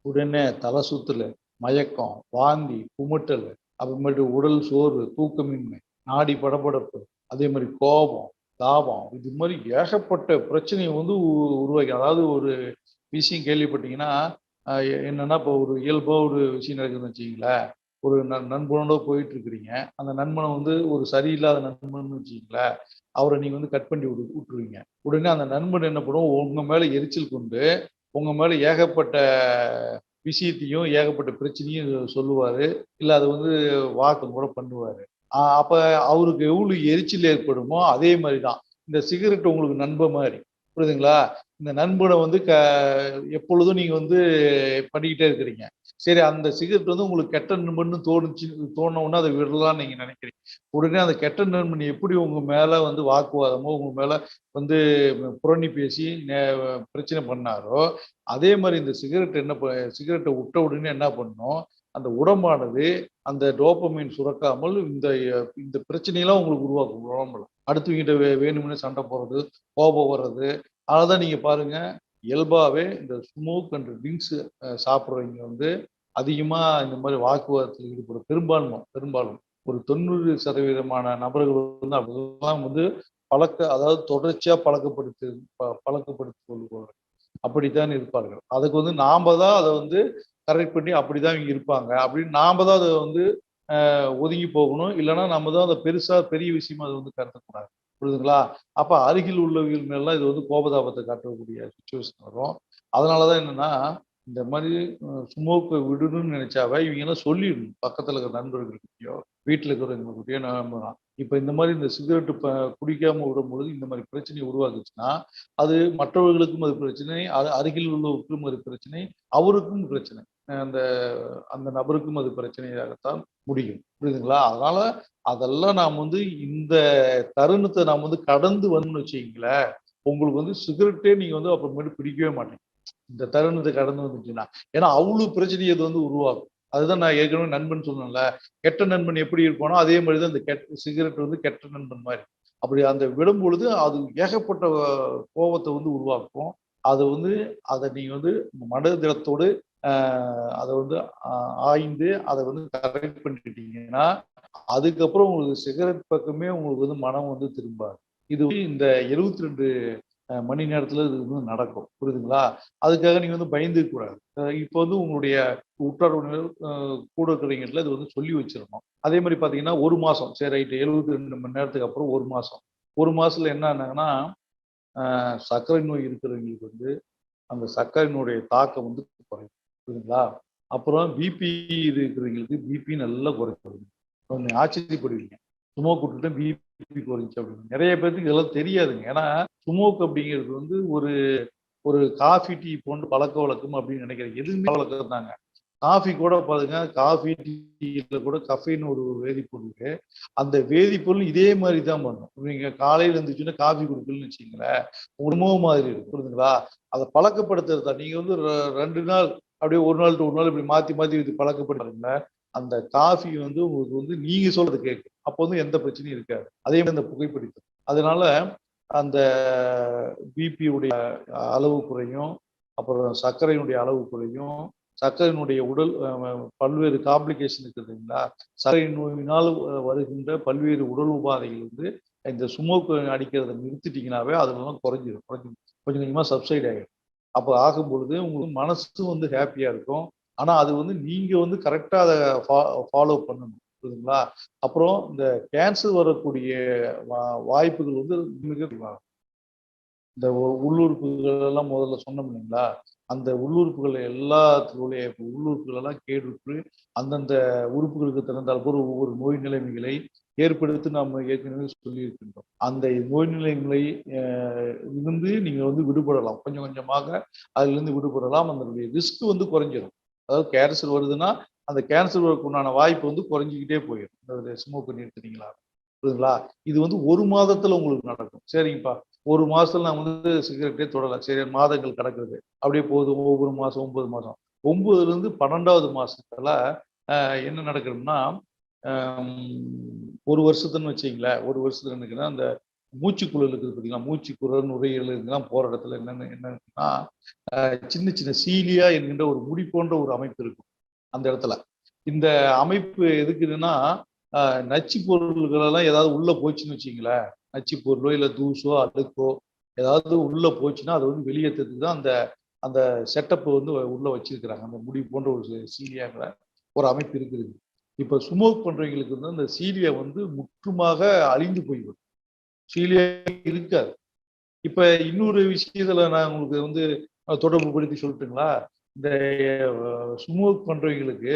உடனே தல சுத்தலு, மயக்கம், வாந்தி, குமட்டல், அப்புறமேட்டு உடல் சோர்வு, தூக்கமின்மை, நாடி படபடப்பு, அதே மாரி கோபம், தாபம் இது மாதிரி ஏகப்பட்ட பிரச்சனையை வந்து உருவாக்கி, அதாவது ஒரு விஷயம் கேள்விப்பட்டீங்கன்னா, என்னன்னா இப்போ ஒரு இயல்பா ஒரு விஷயம் நடக்குதுன்னு வச்சுக்கங்களேன். ஒரு நண்பனோட போயிட்டு இருக்கிறீங்க. அந்த நண்பனை வந்து ஒரு சரியில்லாத நண்பன்னு வச்சுக்கங்களேன். அவரை நீங்க வந்து கட் பண்ணி விட்டுருவீங்க. உடனே அந்த நண்பன் என்ன பண்ணும், உங்க மேல எரிச்சல் கொண்டு, உங்க மேல ஏகப்பட்ட விஷயத்தையும், ஏகப்பட்ட பிரச்சனையும் சொல்லுவாரு. இல்ல அத வந்து வாக்குவாதம் கூட பண்ணுவாரு. அப்ப அவருக்கு எவ்வளவு எரிச்சல் ஏற்படுமோ, அதே மாரி தான். இந்த சிகரெட் உங்களுக்கு நண்பன் மாரி. புரியுதுங்களா? இந்த நண்பன வந்து எப்பொழுதும் நீங்க வந்து பண்ணிக்கிட்டே இருக்கிறீங்க. சரி அந்த சிகரெட் வந்து உங்களுக்கு கெட்ட நண்பன்னு தோணுன உடனே அத விடலாம்னு நீங்க நினைக்கிறீங்க. உடனே அந்த கெட்ட நண்பன் எப்படி உங்க மேல வந்து வாக்குவாதமோ, உங்க மேல வந்து புரணி பேசி பிரச்சனை பண்ணாரோ, அதே மாரி இந்த சிகரெட்ட விட்ட உடனே என்ன பண்ணும், அந்த உடம்பானது அந்த டோபமைன் சுரக்காமல் இந்த பிரச்சனையெல்லாம் உங்களுக்கு உருவாக்கும் உடம்புல. அடுத்தவங்ககிட்ட வேணும்னே சண்டை போடுறது, கோபம் வர்றது. அததான் நீங்க பாருங்க, இயல்பாவே இந்த ஸ்மோக் அண்ட் ட்ரிங்க்ஸ் சாப்பிடுறவங்க வந்து அதிகமா இந்த மாரி வாக்குவாதத்தில் ஈடுபடும். பெரும்பாலும் ஒரு 90% நபர்கள் வந்து அப்படிலாம் வந்து அதாவது தொடர்ச்சியா பழக்கப்படுத்திக் கொள்வார்கள். அப்படித்தான் இருப்பார்கள். அதுக்கு வந்து நாம தான் அத வந்து கரெக்ட் பண்ணி அப்படிதான் இவங்க இருப்பாங்க. அப்படின்னு நாம தான் அத வந்து ஒதுங்கி போகணும். இல்லன்னா நம்ம தான் அத பெரிய விஷயமா அத வந்து கருதக்கூடாது. புரியுதுங்களா? அப்ப அருகில் உள்ளவர்கள் மேலலாம் இது வந்து கோபதாபத்த காட்டக்கூடிய சிச்சுவேஷன் வரும். அதனால தான் என்னன்னா, இந்த மாரி ஸ்மோக்க விடணும்னு நெனைச்சாவே இவங்கலாம் சொல்லிடணும். பக்கத்துல இருக்கிற நண்பர்கள்கிட்டயோ, வீட்ல இருக்கிறவங்ககிட்டயோ இப்ப இந்த மாரி இந்த சிகரெட் குடிக்காம விடும்பொழுது இந்த மாரி பிரச்சனை உருவாகுச்சுன்னா, அது மற்றவர்களுக்கும் அது பிரச்சனை, அருகில் உள்ளவருக்கும் அது பிரச்சனை, அவருக்கும் பிரச்சனை. அந்த அந்த நபருக்கும் அது பிரச்சனையாகத்தான் முடியும். புரியுதுங்களா? அதனால அதெல்லாம் நாம் வந்து இந்த தருணத்த நாம் வந்து கடந்து வந்தோம்னு வச்சுக்கங்களேன், உங்களுக்கு வந்து சிகரெட்டே நீங்க வந்து அப்புறமேட்டு பிடிக்கவே மாட்டீங்க. இந்த தருணத்த கடந்து வந்துட்டீங்கன்னா. ஏன்னா அவ்ளோ பிரச்சனைய அது வந்து உருவாக்கும். அதுதான் நான் ஏற்கனவே நண்பன் சொன்னேன்ல. கெட்ட நண்பன் எப்படி இருப்பானோ, அதே மாரி தான் இந்த சிகரெட் வந்து கெட்ட நண்பன் மாரி. அப்படி அந்த விடும்பொழுது அது ஏகப்பட்ட கோவத்த வந்து உருவாக்கும். அது வந்து அத நீங்க வந்து மனதிடத்தோடு அ அத வந்து ஆய்ந்து அத வந்து கரெக்ட் பண்ணிக்கிட்டீங்கன்னா, அதுக்கப்புறம் உங்களுக்கு சிகரெட் பக்கமே உங்களுக்கு வந்து மனம் வந்து திரும்பாது. இது வந்து இந்த 72 மணி நேரத்துல இது வந்து நடக்கும். புரியுதுங்களா? அதுக்காக நீங்க வந்து பயந்துக்க கூடாது. இப்ப வந்து உங்களுடைய உற்றார் உறவினர் கூட இருக்கிறவங்ககிட்ட இது வந்து சொல்லி வச்சிரணும். அதே மாரி பார்த்தீங்கன்னா, 1 மாசம் சரி ரைட் 72 மணி நேரத்துக்கு அப்புறம் 1 மாசம். 1 மாசத்துல என்ன ஆனாங்கன்னா, சர்க்கரை நோய் இருக்கிறவங்களுக்கு வந்து அந்த சர்க்கரையினுடைய தாக்கம் வந்து குறையும். புரியுதுங்களா? அப்புறம் பிபி இருக்கிறவங்களுக்கு பிபி நல்லா குறைக்கும். நீங்க ஆச்சரியப்படுவீங்க. ஸ்மோக் விட்டுட்டு பிபி குறைஞ்சுச்சு அப்படின்னு. நெறைய பேத்துக்கு இதெல்லாம் தெரியாதுங்க. ஏன்னா, ஸ்மோக் அப்படிங்கிறது வந்து ஒரு ஒரு காஃபி, டீ போன்ற பழக்கவழக்கம் அப்படின்னு நினைக்கிறேன். எதுவுமே பழக்கம் தாங்க. காஃபி கூட பாருங்க, காஃபி, டீல கூட கஃபைன் ஒரு வேதிப்பொருள் இருக்கு. அந்த வேதிப்பொருள் இதே மாரி தான் பண்ணும். நீங்க காலையில எந்திரிச்சோனே காஃபி குடிக்கலன்னு வச்சுக்கங்களேன், உணவு மாதிரி இருக்கும். புரியுதுங்களா? அத பழக்கப்படுத்துறது தான். நீங்க வந்து 2 நாள் அப்படியே 1 நாள் டூ 1 நாள் இப்படி மாத்தி மாத்தி இது பழக்கப்படுத்துறீங்களா, அந்த காஃபி வந்து உங்களுக்கு வந்து நீங்க சொல்றது கேட்கும். அப்போ வந்து எந்த பிரச்சனையும் இருக்காது. அதே மாரி இந்த புகைப்பிடித்தல். அதனால அந்த பிபி உடைய அளவு குறையும். அப்புறம் சர்க்கரையினுடைய அளவு குறையும். சர்க்கரையினுடைய உடல் பல்வேறு காம்ப்ளிகேஷன் இருக்குது இல்லைங்களா? சர்க்கரை நோயினால் வருகின்ற பல்வேறு உடல் உபாதைகள் வந்து இந்த ஸ்மோக் அடிக்கிறத நிறுத்திட்டீங்கன்னாவே அதெல்லாம் குறைஞ்சிரும். கொஞ்சம் கொஞ்சமா சப்சைட் ஆயிடும். அப்ப ஆகும்பொழுது உங்களுக்கு மனசும் வந்து ஹேப்பியா இருக்கும். ஆனா அது வந்து நீங்க வந்து கரெக்ட்டா அத ஃபாலோ பண்ணணும். புரியுதுங்களா? அப்புறம் இந்த கேன்சர் வரக்கூடிய வாய்ப்புகள் வந்து மிக இந்த உள்ளுறுப்புகள் எல்லாம் முதல்ல சொன்னோம் இல்லைங்களா? அந்த உள்ளுறுப்புகள் எல்லாத்துடைய உள்ளுறுப்புகள் எல்லாம் கேடுற்று அந்தந்த உறுப்புகளுக்கு தகுந்தாற் போல ஒவ்வொரு நோய் நிலைமைகளை ஏற்படுத்தி நாம ஏற்கனவே சொல்லியிருக்கின்றோம். அந்த நோய் நிலைமை அ இருந்து நீங்க வந்து விடுபடலாம். கொஞ்சம் கொஞ்சமாக அதிலிருந்து விடுபடலாம். அதனுடைய ரிஸ்க் வந்து குறைஞ்சிரும். அதாவது கேன்சர் வருதுன்னா, அந்த கேன்சர் வரக்கு உண்டான வாய்ப்பு வந்து குறைஞ்சுக்கிட்டே போயிரும். இந்த ஸ்மோக் நிறுத்துனீங்களா? புரியுதுங்களா? இது வந்து 1 மாதத்துல உங்களுக்கு நடக்கும். சரிங்கப்பா. 1 மாசத்துல நான் வந்து சிகரெட்டே தொடல. சரி மாதங்கள் கடக்குது. அப்படியே போகுது ஒவ்வொரு மாசம் 9 மாசம். 9லிருந்து 12வது மாசத்துல அ என்ன நடக்குதுன்னா, அம் 1 வருஷத்துன்னு வச்சுக்கங்களேன். 1 வருஷத்துல என்னக்குன்னா, அந்த மூச்சுக்குழல் இருக்குது பார்த்தீங்களா? மூச்சுக்குழல், நுரையீரல் இதெல்லாம் போற இடத்துல என்னன்னா, சின்ன சின்ன சீலியா என்கின்ற ஒரு முடி போன்ற ஒரு அமைப்பு இருக்கும். அந்த இடத்துல. இந்த அமைப்பு எதுக்குதுன்னா, நச்சு பொருள்கள் எல்லாம் ஏதாவது உள்ள போச்சுன்னு வச்சுங்களேன், நச்சு பொருளோ இல்ல தூசோ அழுக்கோ ஏதாவது உள்ள போச்சுன்னா அதை வந்து வெளியேற்றதுக்கு தான் அந்த அந்த செட்டப் வந்து உள்ள வச்சிருக்கிறாங்க. அந்த முடி போன்ற ஒரு சீலியாங்கிற ஒரு அமைப்பு இருக்குது. இப்ப ஸ்மோக் பண்றவங்களுக்கு வந்து அந்த சீலியா வந்து முற்றுமாக அழிந்து போய்விடும். சீலியா இருக்காது. இப்ப இன்னொரு விஷயத்துல நான் உங்களுக்கு வந்து தொடர்பு படுத்தி சொல்லட்டுங்களா? இந்த ஸ்மோக் பண்றவங்களுக்கு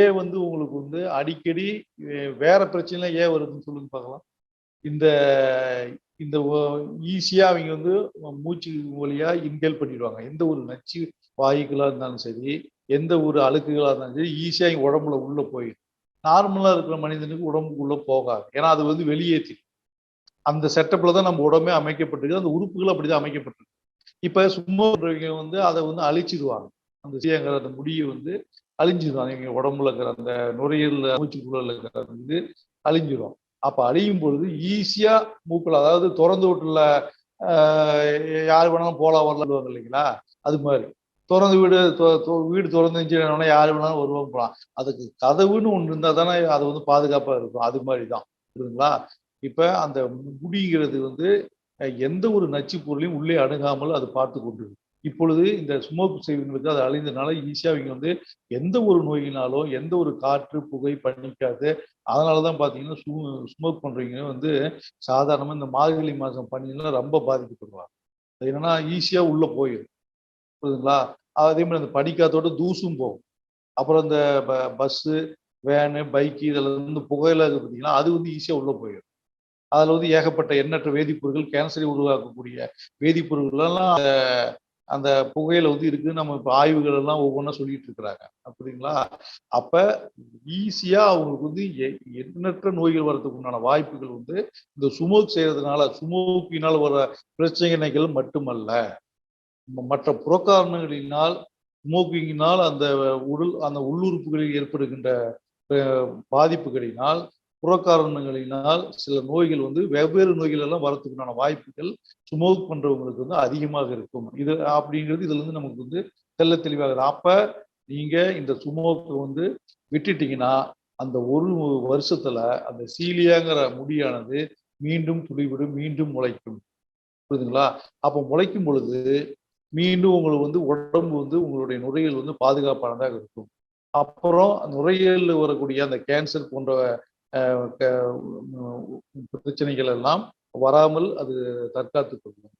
ஏன் வந்து உங்களுக்கு வந்து அடிக்கடி வேற பிரச்சனை ஏன் வருதுன்னு சொல்லுங்க பார்க்கலாம். இந்த இந்த ஈஸியா அவங்க வந்து மூச்சு வழியா இன்ஹேல் பண்ணிடுவாங்க. எந்த ஒரு நச்சு வாயுக்களா இருந்தாலும் சரி, எந்த ஒரு அழுக்குகளா இருந்தாலும் சரி, ஈஸியா எங்க உடம்புல உள்ள போயிடும். நார்மலா இருக்கிற மனிதனுக்கு உடம்புக்குள்ள போகாது. ஏன்னா அது வந்து வெளியேற்றி அந்த செட்டப்ல தான் நம்ம உடம்பே அமைக்கப்பட்டிருக்கு. அந்த உறுப்புகள் அப்படிதான் அமைக்கப்பட்டிருக்கு. இப்ப சும்மா இருக்கிறவங்க வந்து அதை வந்து அழிச்சிடுவாங்க. அந்த சீங்கிற அந்த முடியை வந்து அழிஞ்சிடும். எங்க உடம்புல இருக்கிற அந்த நுரையீரல் மூச்சுக்குள்ள இருக்கிற வந்து அழிஞ்சிடும். அப்ப அழியும் பொழுது ஈஸியா மூக்குல அதாவது திறந்து விட்டுல யார் வேணாலும் போலாம் வரலாம் இல்லைங்களா? அது மாதிரி திறந்து வீடு வீடு திறந்துச்சுன்னா யார் வேணாலும் வருவாங்க போலாம். அதுக்கு கதவுன்னு ஒன்று இருந்தா தானே அது வந்து பாதுகாப்பா இருக்கும். அது மாதிரிதான் புரியுதுங்களா? இப்ப அந்த முடிங்கிறது வந்து எந்த ஒரு நச்சு பொருளையும் உள்ளே அணுகாமல் அது பார்த்து கொண்டு இப்பொழுது இந்த ஸ்மோக் செய்வதற்கு அது அழிந்தனால ஈஸியா அவங்க வந்து எந்த ஒரு நோயினாலும் எந்த ஒரு காற்று புகை பண்ணிக்காது. அதனாலதான் பாத்தீங்கன்னா ஸ்மோக் பண்றவங்க வந்து சாதாரணமா இந்த மார்கழி மாசம் பண்ணிலாம் ரொம்ப பாதிக்கப்படுவாங்க. அது என்னன்னா ஈஸியா உள்ள போயிடும். புரியுதுங்களா? அதே மாதிரி அந்த பனிக்காத்தோட தூசும் போகும். அப்புறம் இந்த பஸ்ஸு, வேனு, பைக்கு இதுல இருந்து புகையில இருக்கு பார்த்தீங்கன்னா, அது வந்து ஈஸியா உள்ள போயிடும். அதுல வந்து ஏகப்பட்ட எண்ணற்ற வேதிப்பொருட்கள், கேன்சரை உருவாக்கக்கூடிய வேதிப்பொருட்கள் எல்லாம் அந்த புகையில வந்து இருக்குன்னு நம்ம இப்ப ஆய்வுகள் எல்லாம் ஒவ்வொன்றா சொல்லிட்டு இருக்கிறாங்க. புரியுதுங்களா? அப்ப ஈஸியா அவங்களுக்கு வந்து எண்ணற்ற நோய்கள் வர்றதுக்கு உண்டான வாய்ப்புகள் வந்து இந்த ஸ்மோக் செய்யறதுனால, ஸ்மோக்கினால் வர பிரச்சனைகள் மட்டுமல்ல. மற்ற புறக்காரணங்களினால் ஸ்மோக்கிங்கினால் அந்த அந்த உள்ளுறுப்புகளில் ஏற்படுகின்ற பாதிப்புகளினால் புறக்காரணங்களினால் சில நோய்கள் வந்து வெவ்வேறு நோய்கள் எல்லாம் வரத்துக்குண்டான வாய்ப்புகள் ஸ்மோக் பண்றவங்களுக்கு வந்து அதிகமாக இருக்கும். இது அப்படிங்கிறது இதுல இருந்து நமக்கு வந்து தெள்ள தெளிவாகுது. அப்ப நீங்க இந்த ஸ்மோக் வந்து விட்டுட்டீங்கன்னா அந்த ஒரு வருஷத்துல அந்த சீலியாங்கிற முடியானது மீண்டும் துளிவிடும், மீண்டும் முளைக்கும். புரியுதுங்களா? அப்ப முளைக்கும் பொழுது மீண்டும் உங்களுக்கு வந்து உடம்பு வந்து உங்களுடைய நுரையீரல் வந்து பாதுகாப்பானதாக இருக்கும். அப்புறம் நுரையீரல்ல வரக்கூடிய அந்த கேன்சர் போன்ற பிரச்சனைகள் எல்லாம் வராமல் அது தற்காத்துக் கொள்ளும்.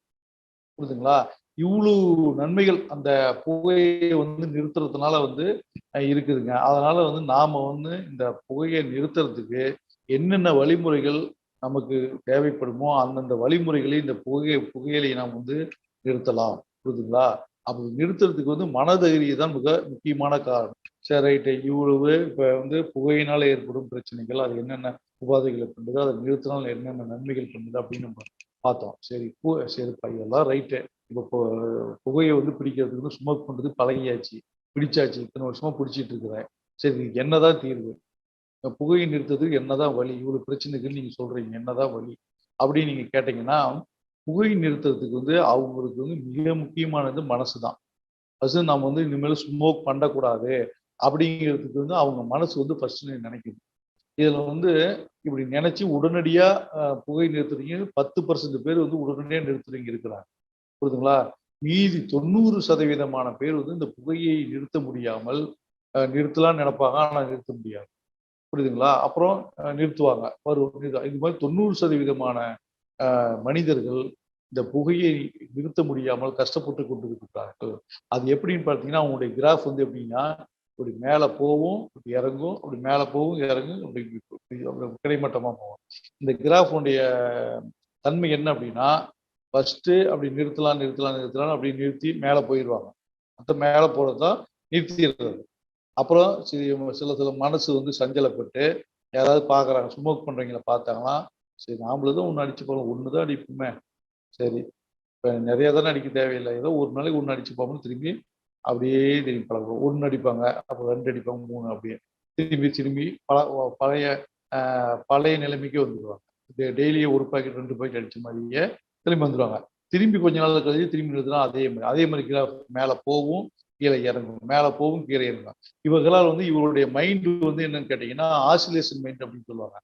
புரியுதுங்களா? இவ்வளவு நன்மைகள் அந்த புகையை வந்து நிறுத்துறதுனால வந்து இருக்குதுங்க. அதனால வந்து நாம வந்து இந்த புகையை நிறுத்துறதுக்கு என்னென்ன வழிமுறைகள் நமக்கு தேவைப்படுமோ அந்தந்த வழிமுறைகளை இந்த புகையிலை நாம் வந்து நிறுத்தலாம். புரியுதுங்களா? அப்படி நிறுத்துறதுக்கு வந்து மனதைரியம் தான் மிக முக்கியமான காரணம். சரி ரைட்டு இவ்வளவு இப்ப வந்து புகையினால ஏற்படும் பிரச்சனைகள் அது என்னென்ன உபாதைகளை கொண்டது அதை நிறுத்தினால் என்னென்ன நன்மைகள் கொண்டது அப்படின்னு நம்ம பார்த்தோம். சரி சரிப்பா இதெல்லாம் ரைட்டு. இப்போ புகையை வந்து பிடிக்கிறதுக்கு வந்து ஸ்மோக் பண்றது பழகியாச்சு. பிடிச்சாச்சு. இத்தனை வருஷமா பிடிச்சிட்டு இருக்கிறேன். சரி என்னதான் தீர்வு? புகையை நிறுத்தத்துக்கு என்னதான் வழி? இவ்வளவு பிரச்சனைகள் நீங்க சொல்றீங்க. என்னதான் வழி? அப்படின்னு நீங்க கேட்டீங்கன்னா, புகை நிறுத்தத்துக்கு வந்து அவங்களுக்கு வந்து மிக முக்கியமானது மனசு தான். ஃபர்ஸ்ட் நம்ம வந்து இனிமேல் ஸ்மோக் பண்ணக்கூடாது அப்படிங்கிறதுக்கு வந்து அவங்க மனசு வந்து ஃபர்ஸ்ட் நினைக்குது. இதுல வந்து இப்படி நினைச்சு உடனடியா புகை நிறுத்துறீங்க 10% பேர் வந்து உடனடியா நிறுத்துறீங்க இருக்கிறாங்க. புரியுதுங்களா? மீதி 90% பேர் வந்து இந்த புகையை நிறுத்த முடியாமல் நிறுத்தலாம்னு நினைப்பாங்க. ஆனா நிறுத்த முடியாது. புரியுதுங்களா? அப்புறம் நிறுத்துவாங்க. இது மாதிரி 90% மனிதர்கள் இந்த புகையை நிறுத்த முடியாமல் கஷ்டப்பட்டு கொண்டிருக்கிறார்கள். அது எப்படின்னு பார்த்தீங்கன்னா, அவங்களுடைய கிராஃப் வந்து எப்படின்னா, இப்படி மேல போகும், இப்படி இறங்கும், அப்படி மேல போகும், இறங்கும், அப்படி கிடைமட்டமா போகும். இந்த கிராஃப் உடைய தன்மை என்ன அப்படின்னா, ஃபர்ஸ்ட் அப்படி நிறுத்தலாம், நிறுத்தலாம், நிறுத்தலாம் அப்படி நிறுத்தி மேல போயிடுவாங்க. அந்த மேல போறது தான் நிறுத்திடுறது. அப்புறம் சில சில மனசு வந்து சஞ்சலப்பட்டு யாராவது பார்க்குறாங்க, ஸ்மோக் பண்றவங்கள பார்த்தாங்கன்னா, சரி நாமளும் தான் ஒண்ணு அடிச்சு போறோம். ஒண்ணு தான் அடிப்போமே. சரி, இப்ப நெறைய தானே அடிக்க தேவையில்ல. ஏதோ ஒரு நாளைக்கு 1 அடிச்சுப்போம்னு திரும்பி அப்படியே திரும்பி பழகுவோம். 1 அடிப்பாங்க, அப்புறம் 2 அடிப்பாங்க, 3 அப்படியே. திரும்பி திரும்பி பழைய அ பழைய நிலைமைக்கு வந்துருவாங்க. டெய்லியும் 1 பாக்கெட் 2 பாக்கெட் அடிச்ச மாரியே திரும்பி வந்துருவாங்க. திரும்பி கொஞ்ச நாள் கழிச்சு திரும்பி நிறுத்தினா அதே மாரி கிராஃப் மேல போகும், கீழே இறங்கும், மேலே போகும், கீழே இறங்கும். இவர்களால் வந்து இவருடைய மைண்டு வந்து என்னன்னு கேட்டீங்கன்னா ஆசிலேஷன் மைண்ட் அப்படின்னு சொல்லுவாங்க.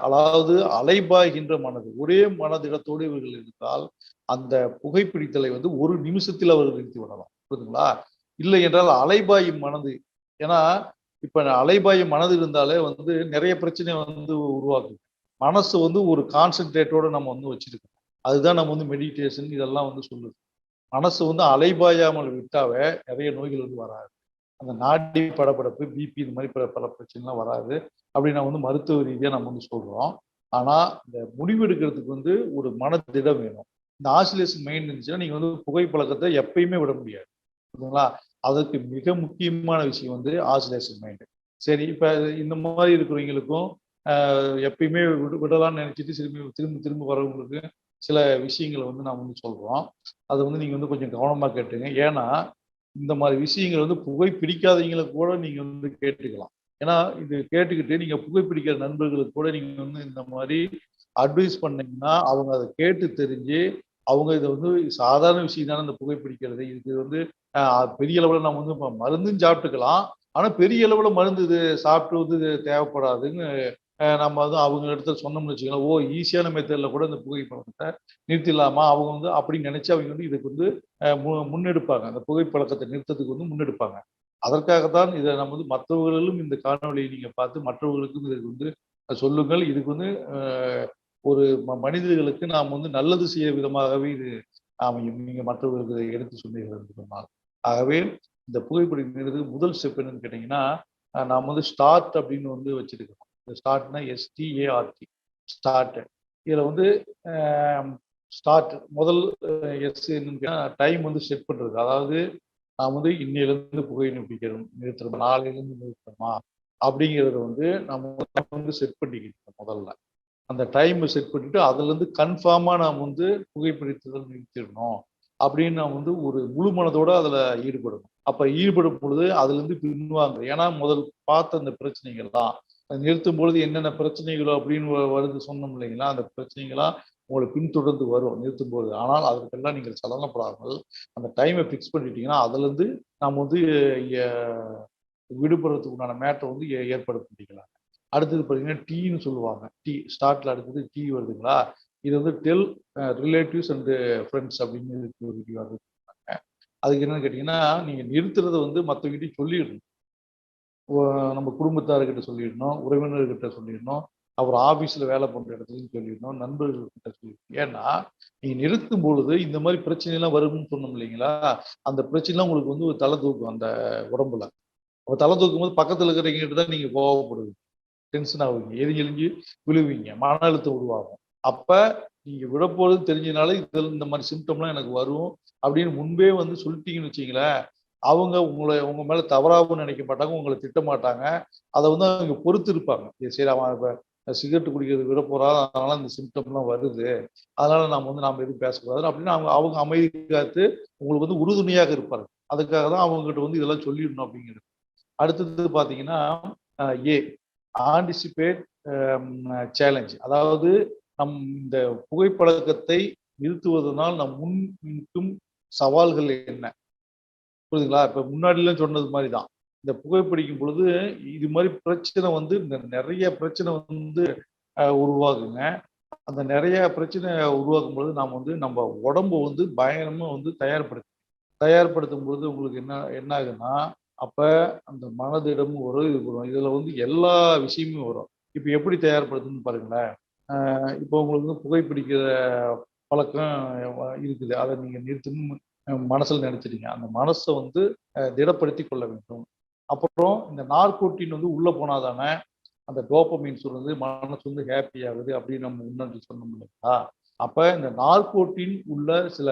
அதாவது அலைபாய்கின்ற மனது, ஒரே மனதிடத்தோடு இவர்கள் இருந்தால் அந்த புகைப்பிடித்தலை வந்து ஒரு நிமிஷத்தில் அவர்கள் நிறுத்தி விடலாம். புரியுதுங்களா? இல்லை என்றால் அலைபாயும் மனது, ஏன்னா இப்ப அலைபாயும் மனது இருந்தாலே வந்து நிறைய பிரச்சனை வந்து உருவாக்குது. மனசு வந்து ஒரு கான்சென்ட்ரேட்டோட நம்ம வந்து வச்சிருக்கோம். அதுதான் நம்ம வந்து மெடிடேஷன் இதெல்லாம் வந்து சொல்லுது. மனசு வந்து அலைபாயாமல் விட்டாவே நிறைய நோய்கள் வந்து வராது. அந்த நாடி படபடப்பு, பிபி இந்த மாதிரி பல பிரச்சனைலாம் வராது. அப்படி நான் வந்து மருத்துவ ரீதியா நம்ம வந்து சொல்றோம். ஆனா இந்த முடிவு எடுக்கிறதுக்கு வந்து ஒரு மனதிடம் வேணும். இந்த ஆசிலேஷன் மைண்ட் இருந்துச்சுன்னா நீங்க வந்து புகைப்பழக்கத்தை எப்பயுமே விட முடியாது. புரியுதுங்களா? அதற்கு மிக முக்கியமான விஷயம் வந்து ஆசிலேஷன் மைண்ட். சரி, இப்ப இந்த மாதிரி இருக்கிறவங்களுக்கும் எப்பயுமே விடலாம்னு நினைச்சிட்டு திரும்பி திரும்ப திரும்ப வரவங்களுக்கு சில விஷயங்களை வந்து நான் வந்து சொல்றோம். அதை வந்து நீங்க வந்து கொஞ்சம் கவனமா கேட்டுங்க. ஏன்னா இந்த மாதிரி விஷயங்கள் வந்து புகை பிடிக்காதவங்களை கூட நீங்க வந்து கேட்டுக்கலாம். ஏன்னா இது கேட்டுக்கிட்டு நீங்க புகைப்பிடிக்கிற நண்பர்களுக்கு கூட நீங்க வந்து இந்த மாதிரி அட்வைஸ் பண்ணீங்கன்னா அவங்க அதை கேட்டு தெரிஞ்சு அவங்க இதை வந்து சாதாரண விஷயம் தானே இந்த புகைப்பிடிக்கிறது, இதுக்கு வந்து பெரிய அளவுல நம்ம வந்து மருந்தும் சாப்பிட்டுக்கலாம். ஆனா பெரிய அளவுல மருந்து இது சாப்பிட்டு வந்து இது தேவைப்படாதுன்னு நம்ம வந்து அவங்க இடத்துல சொன்னோம்னு வச்சுக்கலாம். ஓ, ஈஸியான மெத்தட்ல கூட இந்த புகைப்பழக்கத்தை நிறுத்திடலாமா, அவங்க வந்து அப்படின்னு நினைச்சு அவங்க வந்து இதுக்கு வந்து முன்னெடுப்பாங்க. அந்த புகைப்பழக்கத்தை நிறுத்தத்துக்கு வந்து முன்னெடுப்பாங்க. அதற்காகத்தான் இதை நம்ம வந்து மற்றவர்களும் இந்த காணொலியை நீங்க பார்த்து மற்றவர்களுக்கும் இதுக்கு வந்து சொல்லுங்கள். இதுக்கு வந்து ஒரு மனிதர்களுக்கு நாம் வந்து நல்லது செய்ய விதமாகவே இது அமையும். நீங்க மற்றவர்களுக்கு எடுத்து சொன்னீர்கள் சொன்னால். ஆகவே இந்த புகைப்பிடிக்கிறது முதல் ஸ்டெப் என்னன்னு கேட்டீங்கன்னா, நாம் வந்து ஸ்டார்ட் அப்படின்னு வந்து வச்சிருக்கோம். இந்த ஸ்டார்ட்னா START ஸ்டார்ட். இதுல வந்து ஸ்டார்ட் முதல் எஸ் என்னன்னு டைம் வந்து செட் பண்றது. அதாவது நான் வந்து இன்னையிலிருந்து புகை நிறுத்தணும், நாளையிலிருந்து நிறுத்தணுமா அப்படிங்கிறத வந்து நம்ம வந்து செட் பண்ணிக்கிட்டோம் முதல்ல. அந்த டைம் செட் பண்ணிட்டு அதுல இருந்து கன்ஃபார்மா நாம் வந்து புகைப்பிடித்தல் நிறுத்திடணும் அப்படின்னு நாம் வந்து ஒரு முழு மனதோட அதுல ஈடுபடணும். அப்ப ஈடுபடும் பொழுது அதுல இருந்து பின்வாங்க. ஏன்னா முதல் பார்த்த அந்த பிரச்சனைகள் தான் நிறுத்தும் பொழுது என்னென்ன பிரச்சனைகளோ அப்படின்னு வருது சொன்னோம் இல்லைங்களா, அந்த பிரச்சனைகளாம் உங்களை பின்தொடர்ந்து வரும் நிறுத்தும் போது. ஆனால் அதற்கெல்லாம் நீங்கள் சலனப்படாமல் அந்த டைமை ஃபிக்ஸ் பண்ணிட்டீங்கன்னா அதுல இருந்து நாம் வந்து விடுபடுறதுக்கு உண்டான மேட்டர் வந்து ஏற்படுத்திக்கலாம். அடுத்தது பார்த்தீங்கன்னா டீன்னு சொல்லுவாங்க. டீ ஸ்டார்ட்ல அடுத்தது டீ வருதுங்களா, இது வந்து டெல் ரிலேட்டிவ்ஸ் அண்ட் ஃப்ரெண்ட்ஸ் அப்படின்னு ஒரு வீடியோ வருது. அதுக்கு என்னன்னு கேட்டீங்கன்னா, நீங்க நிறுத்துறத வந்து மற்றவங்கிட்டையும் சொல்லிடணும். நம்ம குடும்பத்தார்கிட்ட சொல்லிடணும், உறவினர்கிட்ட சொல்லிடணும், அப்புறம் ஆபீஸ்ல வேலை பண்ற இடத்துலையும் சொல்லிடணும், நண்பர்கள்கிட்ட சொல்லிடணும். ஏன்னா நீங்க நிறுத்தும் பொழுது இந்த மாதிரி பிரச்சனை எல்லாம் வரும்னு சொன்னோம் இல்லைங்களா, அந்த பிரச்சனை எல்லாம் உங்களுக்கு வந்து ஒரு தலை தூக்கும் அந்த உடம்புல. அப்ப தலை தூக்கும் போது பக்கத்துல இருக்கிறவங்க தான் நீங்க கோவப்படுவீங்க, டென்ஷன் ஆகுவீங்க, எரிஞ்சு விழுவீங்க, மன அழுத்தம் உருவாகும். அப்ப நீங்க விடப்போறது தெரிஞ்சதுனால இதில் இந்த மாதிரி சிம்டம்லாம் எனக்கு வரும் அப்படின்னு முன்பே வந்து சொல்லிட்டீங்கன்னு வச்சுங்களேன், அவங்க உங்க மேல தவறாகவும் நினைக்க மாட்டாங்க, உங்களை திட்ட மாட்டாங்க. அதை வந்து அவங்க பொறுத்து இருப்பாங்க. சரி, அவன் இப்ப சிகரெட் குடிக்கிறது விட போறான், அதனால இந்த சிம்டம்லாம் வருது, அதனால நாம எதுவும் பேசக்கூடாது அப்படின்னு அவங்க அவங்க அமைதி காத்து உங்களுக்கு வந்து உறுதுணையாக இருப்பாங்க. அதுக்காக தான் அவங்க கிட்ட வந்து இதெல்லாம் சொல்லிடணும் அப்படிங்கிறது. அடுத்தது பாத்தீங்கன்னா ஏ ஆன்டிசிபேட் சேலஞ்ச். அதாவது இந்த புகைப்பழக்கத்தை நிறுத்துவதனால் நம் முன்னிற்கும் சவால்கள் என்ன, புரியுதுங்களா? இப்ப முன்னாடிலாம் சொன்னது மாதிரிதான் இந்த புகைப்பிடிக்கும் பொழுது இது மாதிரி பிரச்சனை வந்து இந்த நிறைய பிரச்சனை வந்து உருவாகுங்க. அந்த நிறைய பிரச்சனை உருவாக்கும் பொழுது நாம் வந்து நம்ம உடம்பு வந்து பயங்கரமா வந்து தயார்படுத்தும் பொழுது உங்களுக்கு என்ன ஆகுதுன்னா, அப்ப அந்த மனதிடமும் வரும், இது வரும். இதுல வந்து எல்லா விஷயமும் வரும். இப்ப எப்படி தயார்படுத்துன்னு பாருங்களேன். இப்போ உங்களுக்கு வந்து புகைப்பிடிக்கிற பழக்கம் இருக்குது. அதை நீங்க நிறுத்தணும்னு மனசுல நினைச்சிட்டீங்க. அந்த மனசை வந்து திடப்படுத்தி கொள்ள வேண்டும். அப்புறம் இந்த நார்கோட்டின் வந்து உள்ள போனாதானே அந்த டோபமைன் சொல்றது மனசு வந்து ஹாப்பி ஆகுது அப்படின்னு நம்ம முன்னாடி சொன்னோம் இல்லைங்களா? அப்ப இந்த நார்கோட்டின் உள்ள சில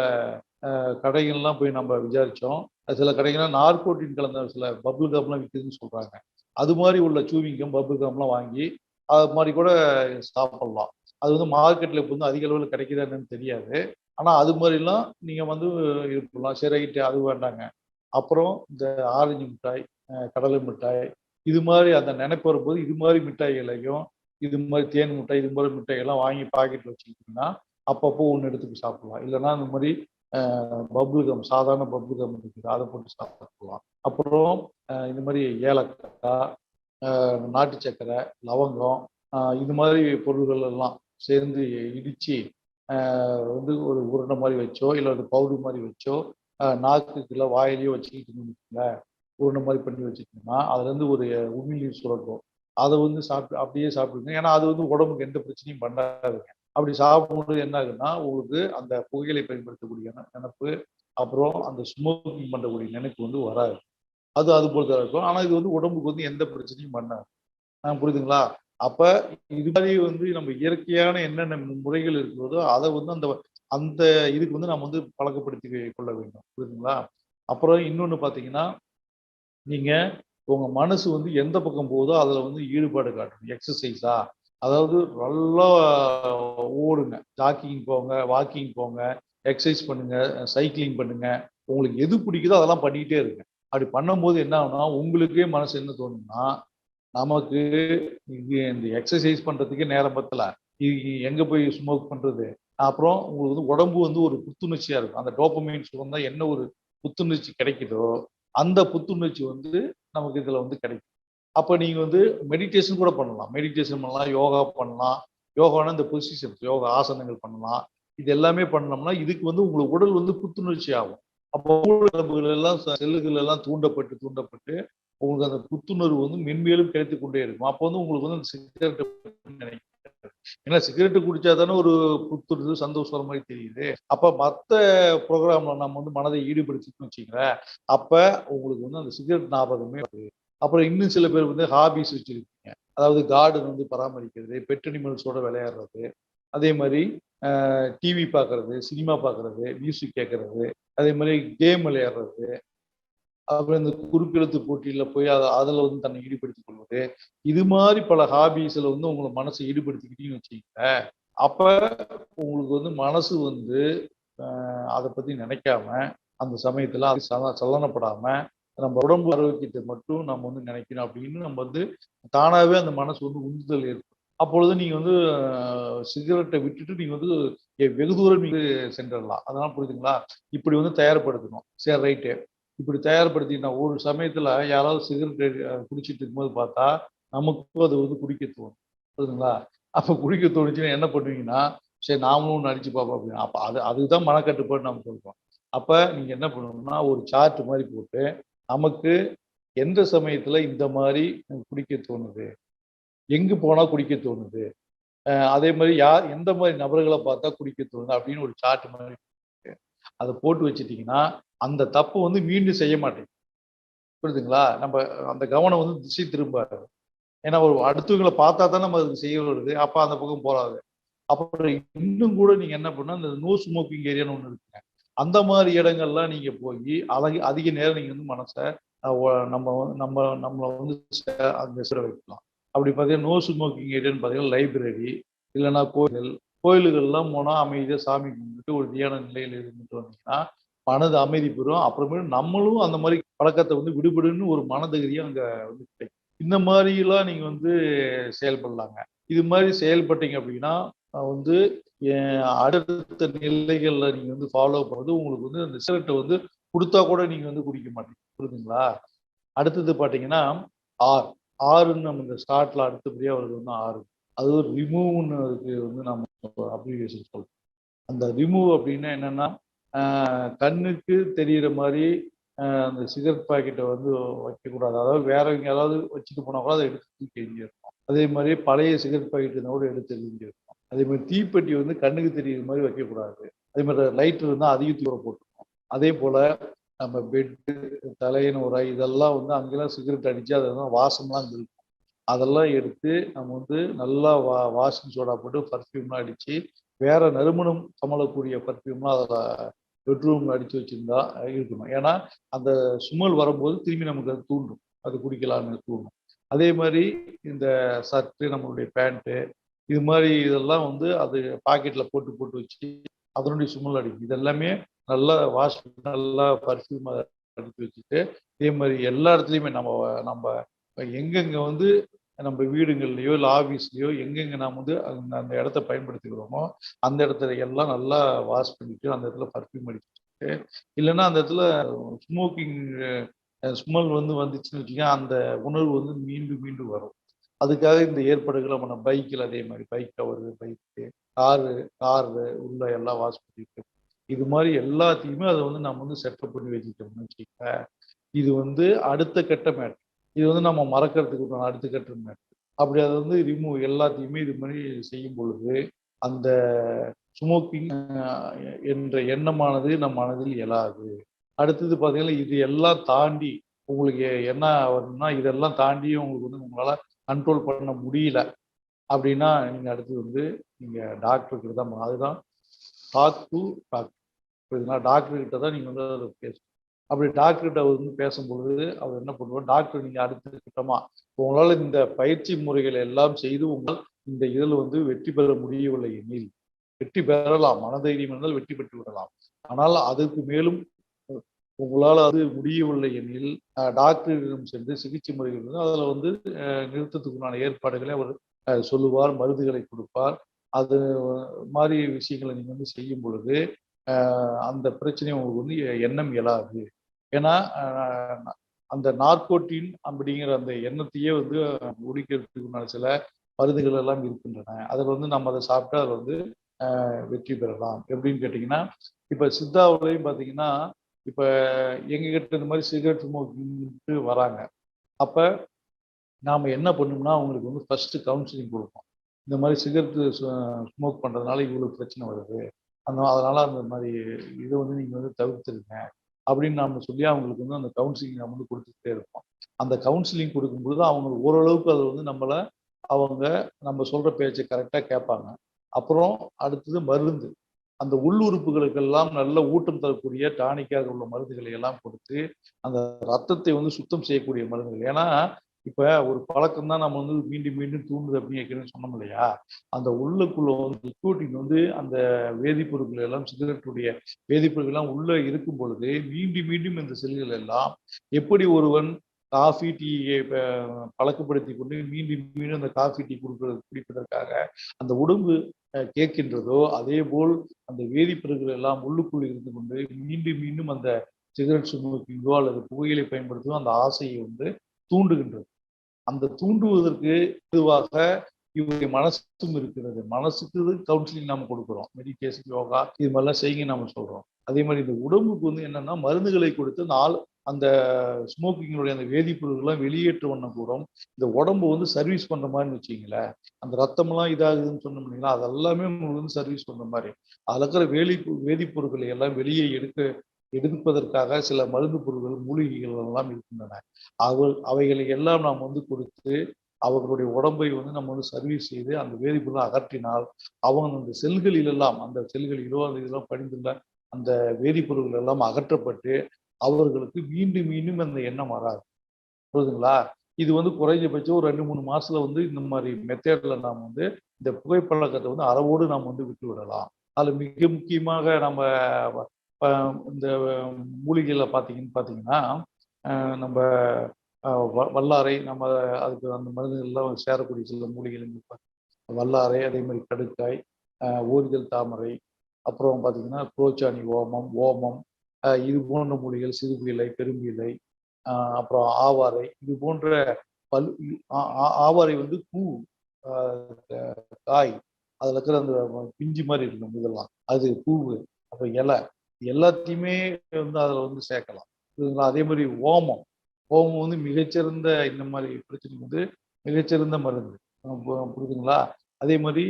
கடைகள்லாம் போய் நம்ம விசாரிச்சோம். சில கடைகள்லாம் நார்கோட்டின் கலந்த சில பபுள் கம்லாம் விற்குதுன்னு சொல்றாங்க. அது மாதிரி உள்ள சூவிங் கம், பபுள் கம்லாம் வாங்கி அது மாதிரி கூட சாப்பிடலாம். அது வந்து மார்க்கெட்ல இப்போ வந்து அதிக அளவில் கிடைக்குதா என்னன்னு தெரியாது. ஆனா அது மாதிரிலாம் நீங்க வந்து இது பண்ணலாம். சரி, ரைட்டு, அது வேண்டாங்க. அப்புறம் இந்த ஆரஞ்சு மிட்டாய், கடலை மிட்டாய், இது மாதிரி அந்த நினைப்பு வரும்போது இது மாதிரி மிட்டாய்களையும், இது மாதிரி தேன் மிட்டாய், இது மாதிரி மிட்டாய் எல்லாம் வாங்கி பாக்கெட்ல வச்சுக்கிட்டீங்கன்னா அப்பப்போ ஒன்று எடுத்துட்டு சாப்பிடலாம். இல்லைன்னா இந்த மாதிரி பபுள் கம், சாதாரண பபுள் கம் இருக்குது, அதை போட்டு சாப்பிடலாம். அப்புறம் இந்த மாதிரி ஏலக்காய், நாட்டு சர்க்கரை, லவங்கம், இது மாதிரி பொருள்கள் எல்லாம் சேர்ந்து இடித்து வந்து ஒரு உருண்டை மாதிரி வச்சோ இல்லை ஒரு பவுடர் மாதிரி வச்சோ நாக்குக்குள்ள வாயிலையோ வச்சுக்கிட்டு உருண்டை மாதிரி பண்ணி வச்சுக்கிட்டோம்னா அதுலேருந்து ஒரு உமிழ்நீர் சுரக்கும். அதை வந்து அப்படியே சாப்பிடுங்க. ஏன்னா அது வந்து உடம்புக்கு எந்த பிரச்சனையும் பண்ணாதுங்க. அப்படி சாப்பிடும்போது என்ன ஆகுதுன்னா உங்களுக்கு அந்த புகையிலை பயன்படுத்தக்கூடிய நினைப்பு, அப்புறம் அந்த ஸ்மோக்கிங் பண்ணக்கூடிய நினைப்பு வந்து வராது. அது போல இருக்கும். ஆனா இது வந்து உடம்புக்கு வந்து எந்த பிரச்சனையும் பண்ணாது. புரியுதுங்களா? அப்ப இது மாதிரி வந்து நம்ம இயற்கையான என்னென்ன முறைகள் இருக்கிறதோ அதை வந்து அந்த அந்த இதுக்கு வந்து நம்ம வந்து பழக்கப்படுத்தி கொள்ள வேண்டும். புரியுதுங்களா? அப்புறம் இன்னொன்னு பாத்தீங்கன்னா, நீங்க உங்க மனசு வந்து எந்த பக்கம் போகுதோ அதுல வந்து ஈடுபாடு காட்டணும். எக்ஸசைஸா, அதாவது நல்லா ஓடுங்க, ஜாக்கிங் போங்க, வாக்கிங் போங்க, எக்ஸசைஸ் பண்ணுங்க, சைக்கிளிங் பண்ணுங்க. உங்களுக்கு எது பிடிக்குதோ அதெல்லாம் பண்ணிக்கிட்டே இருங்க. அப்படி பண்ணும்போது என்ன ஆகும்னா உங்களுக்கே மனசு என்ன தோணும்னா, நமக்கு இந்த எக்ஸசைஸ் பண்றதுக்கே நேரம் பத்தல, எங்க போய் ஸ்மோக் பண்றது? அப்புறம் உங்களுக்கு வந்து உடம்பு வந்து ஒரு புத்துணர்ச்சியா இருக்கும். அந்த டோபமைன் சுகந்தா என்ன ஒரு புத்துணர்ச்சி கிடைக்குதோ அந்த புத்துணர்ச்சி வந்து நமக்கு இதுல வந்து கிடைக்கும். அப்ப நீங்க வந்து மெடிடேஷன் கூட பண்ணலாம். மெடிடேஷன் பண்ணலாம், யோகா பண்ணலாம். யோகானா இந்த பொசிஷன்ஸ், யோகா ஆசனங்கள் பண்ணலாம். இது எல்லாமே பண்ணோம்னா இதுக்கு வந்து உங்களுக்கு உடல் வந்து புத்துணர்ச்சி ஆகும். அப்போ நரம்புகள் எல்லாம் செல்லுகள் எல்லாம் தூண்டப்பட்டு தூண்டப்பட்டு உங்களுக்கு அந்த புத்துணர்வு வந்து மென்மேலும் கிடைத்துக் கொண்டே இருக்கும். அப்போ வந்து உங்களுக்கு வந்து அந்த சிகரெட் நினைக்கிறேன். ஏன்னா சிகரெட் குடிச்சா தானே ஒரு புத்துணர்வு, சந்தோஷம் மாதிரி தெரியுது. அப்ப மத்த ப்ரோக்ராம்ல நம்ம வந்து மனதை ஈடுபடுத்தின்னு வச்சுக்கிறேன். அப்ப உங்களுக்கு வந்து அந்த சிகரெட் ஞாபகமே வருது. அப்புறம் இன்னும் சில பேர் வந்து ஹாபிஸ் வச்சிருக்கீங்க. அதாவது கார்டன் வந்து பராமரிக்கிறது, பெட் அனிமல்ஸோட விளையாடுறது, அதே மாதிரி டிவி பார்க்கறது, சினிமா பார்க்கறது, மியூசிக் கேட்கறது, அதே மாதிரி கேம் விளையாடுறது, அப்புறம் இந்த குறுக்கெழுத்து போட்டியில போய் அதுல வந்து தன்னை ஈடுபடுத்திக் கொள்வது, இது மாதிரி பல ஹாபிஸ்ல வந்து உங்களை மனசை ஈடுபடுத்திக்கிட்டீங்கன்னு வச்சுக்கீங்களேன். அப்ப உங்களுக்கு வந்து மனசு வந்து அதை பத்தி நினைக்காம அந்த சமயத்துல அது சலனப்படாம நம்ம உடம்பு ஆரோக்கியத்தை மட்டும் நம்ம வந்து நினைக்கணும் அப்படின்னு நம்ம வந்து தானாவே அந்த மனசு வந்து உந்துதல் ஏற்படும். அப்பொழுது நீங்க வந்து சிகரெட்டை விட்டுட்டு நீங்க வந்து வெகு தூரம் நீங்க சென்றடலாம். அதனால புரியுதுங்களா? இப்படி வந்து தயார்படுத்தணும். சரி, ரைட்டு. இப்படி தயார்படுத்தினா ஒரு சமயத்துல யாராவது சிகரெட் குடிச்சிட்டு இருக்கும்போது பார்த்தா நமக்கும் அது வந்து குடிக்க தோணும். புரியுதுங்களா? அப்ப குடிக்க தோணுச்சுன்னா என்ன பண்ணுவீங்கன்னா, சரி நாமளும் ஒண்ணு அடிச்சு பார்ப்போம் அப்படின்னு. அப்ப அதுதான் மனக்கட்டுப்பாடு நம்ம சொல்றோம். அப்ப நீங்க என்ன பண்ணணும்னா ஒரு சார்ட் மாதிரி போட்டு நமக்கு எந்த சமயத்துல இந்த மாதிரி குடிக்க தோணுது, எங்க போனா குடிக்க தோணுது, அதே மாதிரி எந்த மாதிரி நபர்களை பார்த்தா குடிக்க தோணுது அப்படின்னு ஒரு சார்ட் மாதிரி அதை போட்டு வச்சுட்டீங்கன்னா அந்த தப்பு வந்து மீண்டும் செய்ய மாட்டேங்குது. புரியுதுங்களா? நம்ம அந்த கவனம் வந்து திசை திரும்பாது. ஏன்னா ஒரு அடுத்தவங்களை பார்த்தா தான் நம்ம அதுக்கு செய்ய வருது. அப்ப அந்த பக்கம் போறாது. அப்புறம் இன்னும் கூட நீங்க என்ன பண்ணா இந்த நோ ஸ்மோக்கிங் ஏரியான்னு ஒண்ணு இருக்குங்க. அந்த மாதிரி இடங்கள்லாம் நீங்க போய் அதிக நேரம் நீங்க வந்து மனசை நம்ம நம்ம நம்மளை வந்து அங்க சிற வைக்கலாம். அப்படி பார்த்தீங்கன்னா நோ ஸ்மோக்கிங் ஏரியான்னு பார்த்தீங்கன்னா லைப்ரரி, இல்லைன்னா கோயில்கள்லாம் போனா அமைதியா சாமி கும்பிட்டு ஒரு தியான நிலையில இருந்துட்டு வந்தீங்கன்னா மனது அமைதி பெறும். அப்புறமேலும் நம்மளும் அந்த மாதிரி பழக்கத்தை வந்து விடுபடுன்னு ஒரு மனதைரியம் அங்க வந்து கிடைக்கும். இந்த மாதிரி எல்லாம் நீங்க வந்து செயல்படலாங்க. இது மாதிரி செயல்பட்டீங்க அப்படின்னா வந்து அடுத்த நிலைகள்ல நீங்க வந்து ஃபாலோ பண்றது உங்களுக்கு வந்து அந்த சிகரெட்டை வந்து கொடுத்தா கூட நீங்க வந்து குடிக்க மாட்டீங்க. புரியுதுங்களா? அடுத்தது பாத்தீங்கன்னா ஆர் ஆறுன்னு நம்ம இந்த ஸ்டார்ட்ல அடுத்தபடியா வருது வந்து ஆறு. அது ஒரு ரிமூவ்னு அதுக்கு வந்து நம்ம அப்ளிகேஷன் சொல்றோம். அந்த ரிமூவ் அப்படின்னா என்னன்னா கண்ணுக்கு தெரிகிற மாதிரி அந்த சிகரெட் பாக்கெட்டை வந்து வைக்கக்கூடாது. அதாவது வேறவங்க ஏதாவது வச்சுட்டு போனா கூட அதை எடுத்து தூக்கி எறிஞ்சிடணும். அதே மாதிரி பழைய சிகரெட் பாக்கெட் இருந்தால் கூட எடுத்து எறிஞ்சிடணும். அதே மாதிரி தீப்பெட்டி வந்து கண்ணுக்கு தெரிகிற மாதிரி வைக்கக்கூடாது. அதே மாதிரி லைட்டர் இருந்தால் அதிக தூரம் போட்டுக்கணும். அதே போல நம்ம பெட்டு, தலையணை உரை இதெல்லாம் வந்து அங்கெல்லாம் சிகரெட் அடிச்சு அதெல்லாம் வாசம்லாம் இருக்கும். அதெல்லாம் எடுத்து நம்ம வந்து நல்லா வாஷிங் சோடா போட்டு பர்ஃப்யூம்லாம் அடிச்சு வேற நறுமணம் கமலக்கூடிய பர்ஃப்யூம்லாம் அதில் பெட்ரூம்ல அடிச்சு வச்சிருந்தா இருக்கணும். ஏன்னா அந்த சுமல் வரும்போது திரும்பி நமக்கு அது தூண்டும், அது குடிக்கலாம்னு தூண்டும். அதே மாதிரி இந்த ஷர்ட்டு, நம்மளுடைய பேண்ட்டு, இது மாதிரி இதெல்லாம் வந்து அது பாக்கெட்ல போட்டு போட்டு வச்சு அதனுடைய சுமல் அடிக்கும். இது எல்லாமே நல்லா வாஷ் நல்லா பர்ஃப்யூம் அடித்து வச்சுட்டு, இதே மாதிரி எல்லா இடத்துலையுமே நம்ம நம்ம எங்கெங்க வந்து நம்ம வீடுகள்லையோ இல்லை ஆஃபீஸ்லையோ எங்கெங்க நாம் வந்து அந்த இடத்த பயன்படுத்திக்கிறோமோ அந்த இடத்துல எல்லாம் நல்லா வாஷ் பண்ணிட்டு அந்த இடத்துல பர்ஃப்யூம் அடிச்சுட்டு, இல்லைன்னா அந்த இடத்துல ஸ்மோக்கிங் ஸ்மெல் வந்து வந்துச்சுன்னு வச்சுக்கோங்க, அந்த உணர்வு வந்து மீண்டும் மீண்டும் வரும். அதுக்காக இந்த ஏற்பாடுகளை நம்ம பைக்கில் அதே மாதிரி பைக் கவரு, பைக்கு, காரு உள்ள எல்லாம் வாஷ் பண்ணிட்டு இது மாதிரி எல்லாத்தையுமே அதை வந்து நம்ம வந்து செட்டப் பண்ணி வச்சுக்கிட்டோம்னு வச்சுக்கோங்க. இது வந்து அடுத்த கட்ட மேட்ரு. இது வந்து நம்ம மறக்கிறதுக்கு அடுத்த கட்ட மேட்ரு. அப்படி அதை வந்து ரிமூவ் எல்லாத்தையுமே இது மாதிரி செய்யும் பொழுது அந்த ஸ்மோக்கிங் என்ற எண்ணமானது நம் மனதில் எழாது. அடுத்தது பார்த்தீங்கன்னா இது எல்லாம் தாண்டி உங்களுக்கு என்ன வரும்னா இதெல்லாம் தாண்டியும் உங்களுக்கு வந்து உங்களால கண்ட்ரோல் பண்ண முடியல அப்படின்னா நீங்க அடுத்தது வந்து நீங்க டாக்டர் கிட்ட தான் அதுதான் டாக் டு டாக்டர். புரியுதுங்களா? டாக்டர் கிட்ட தான் நீங்க வந்து அதை பேசணும். அப்படி டாக்டர் கிட்ட வந்து பேசும்பொழுது அவர் என்ன பண்ணுவார், டாக்டர் நீங்க அடுத்த கட்டமா உங்களால இந்த பயிற்சி முறைகளை எல்லாம் செய்து உங்களால் இந்த இதில் வந்து வெற்றி பெற முடியவில்லை எனில் வெற்றி பெறலாம், மனதைரியம் இருந்தால் வெற்றி பெற்று விடலாம். ஆனால் அதற்கு மேலும் உங்களால் அது முடியவில்லை எனில் டாக்டரிடம் சென்று சிகிச்சை முறைகள் அதில் வந்து நிறுத்தத்துக்குண்டான ஏற்பாடுகளை அவர் சொல்லுவார், மருந்துகளை கொடுப்பார். அது மாதிரி விஷயங்களை நீங்க வந்து செய்யும் பொழுது அந்த பிரச்சனை உங்களுக்கு வந்து எண்ணம் எழாது. ஏன்னா அந்த நார்கோட்டின் அப்படிங்கிற அந்த எண்ணத்தையே வந்து ஒழிக்கிறதுக்குண்டான சில மருந்துகள் எல்லாம் இருக்கின்றன. அதில் வந்து நம்ம அதை சாப்பிட்டா அதில் வந்து வெற்றி பெறலாம். எப்படின்னு கேட்டிங்கன்னா, இப்போ சித்தாவிலையும் பார்த்தீங்கன்னா, இப்போ எங்ககிட்ட இந்த மாதிரி சிகரெட் ஸ்மோக்கிங்ட்டு வராங்க. அப்போ நாம் என்ன பண்ணோம்னா அவங்களுக்கு வந்து ஃபர்ஸ்ட் கவுன்சிலிங் கொடுப்போம். இந்த மாதிரி சிகரெட் ஸ்மோக் பண்ணுறதுனால இவ்வளோ பிரச்சனை வருது, அதனால அந்த மாதிரி இதை வந்து நீங்கள் வந்து தவிர்த்துருங்க அப்படின்னு நாம் சொல்லி அவங்களுக்கு வந்து அந்த கவுன்சிலிங் நம்ம வந்து கொடுத்துக்கிட்டே இருப்போம். அந்த கவுன்சிலிங் கொடுக்கும்போது அவங்க ஓரளவுக்கு அதை வந்து அவங்க நம்ம சொல்ற பேச்சை கரெக்டாக கேட்பாங்க. அப்புறம் அடுத்தது மருந்து. அந்த உள்ளுறுப்புகளுக்கெல்லாம் நல்ல ஊட்டம் தரக்கூடிய டானிக்காக உள்ள மருந்துகளை எல்லாம் கொடுத்து அந்த ரத்தத்தை வந்து சுத்தம் செய்யக்கூடிய மருந்துகள். ஏன்னா இப்ப ஒரு பழக்கம் தான் நம்ம வந்து மீண்டும் மீண்டும் தூண்டுது அப்படின்னு சொன்னோம் இல்லையா? அந்த உள்ளுக்குள்ள வந்து நிக்கோட்டின் வந்து அந்த வேதிப்பொருட்கள் எல்லாம் சிகரெட்டுடைய வேதிப்பொருட்கள் எல்லாம் உள்ள இருக்கும் பொழுது மீண்டும் மீண்டும் இந்த செல்கள் எல்லாம் எப்படி ஒருவன் காஃபி டீயை பழக்கப்படுத்தி கொண்டு மீண்டும் மீண்டும் அந்த காஃபி டீ குடிப்பதற்காக அந்த உடம்பு கேட்கின்றதோ அதே போல் அந்த வேதிப்பொருட்கள் எல்லாம் உள்ளுக்குள் இருந்து கொண்டு மீண்டும் மீண்டும் அந்த சிகரெட் ஸ்மோக்கிங்கோ அல்லது புகையிலை பயன்படுத்துவோ அந்த ஆசையை வந்து தூண்டுகின்றது. அந்த தூண்டுவதற்கு பொதுவாக இவருடைய மனசும் இருக்கிறது. மனசுக்கு கவுன்சிலிங் நாம கொடுக்குறோம். மெடிடேஷன், யோகா இது மாதிரிலாம் செய்யுங்க நாம சொல்றோம். அதே மாதிரி இந்த உடம்புக்கு வந்து என்னன்னா மருந்துகளை கொடுத்து அந்த ஸ்மோக்கிங்களுடைய அந்த வேதிப்பொருள்கள்லாம் வெளியேற்ற வண்ணம் கூட இந்த உடம்பு வந்து சர்வீஸ் பண்ற மாதிரி வச்சுக்கீங்களேன். அந்த ரத்தம்லாம் இதாகுதுன்னு சொன்னோம் இல்லைங்களா, அதெல்லாமே உங்களுக்கு வந்து சர்வீஸ் பண்ற மாதிரி. அதில் இருக்கிற வேதிப்பொருட்களை எல்லாம் வெளியே எடுப்பதற்காக சில மருந்து பொருட்கள், மூலிகைகள் எல்லாம் இருக்கின்றன. அவைகளை எல்லாம் நாம் வந்து கொடுத்து அவர்களுடைய உடம்பை வந்து நம்ம வந்து சர்வீஸ் செய்து அந்த வேதிப்பொருளை அகற்றினால் அவங்க அந்த செல்களிலெல்லாம் அந்த செல்களிலோ அந்த இதெல்லாம் படிந்துள்ள அந்த வேதிப்பொருட்கள் எல்லாம் அகற்றப்பட்டு அவர்களுக்கு மீண்டும் மீண்டும் அந்த எண்ணம் வராது. புரியுதுங்களா? இது வந்து குறைஞ்சபட்சம் ஒரு 2-3 மாசத்துல வந்து இந்த மாதிரி மெத்தேட்ல நாம் வந்து இந்த புகைப்பழக்கத்தை வந்து அறவோடு நாம் வந்து விட்டு விடலாம். அதுல மிக முக்கியமாக நம்ம இந்த மூலிகைகளை பார்த்தீங்கன்னா நம்ம வல்லாரை, நம்ம அதுக்கு அந்த மருந்துகள்லாம் சேரக்கூடிய சில மூலிகைகள் வல்லாரை, அதே மாதிரி கடுக்காய், ஓரிதழ் தாமரை, அப்புறம் பார்த்தீங்கன்னா குரோச்சானி ஓமம் இது போன்ற மூலிகைகள், சிறுபீலை, பெரும்பீலை, அப்புறம் ஆவாரை இது போன்ற ஆவாரை வந்து பூ, காய், அதுல இருக்கிற அந்த பிஞ்சு மாதிரி இருக்கும் இதெல்லாம், அது பூவு, அப்புறம் இலை எல்லாத்தையுமே வந்து அதில் வந்து சேர்க்கலாம். புரியுதுங்களா? அதே மாதிரி ஓமம் வந்து மிகச்சிறந்த இந்த மாதிரி பிரச்சனைக்கு வந்து மிகச்சிறந்த மருந்து. புரியுதுங்களா? அதே மாதிரி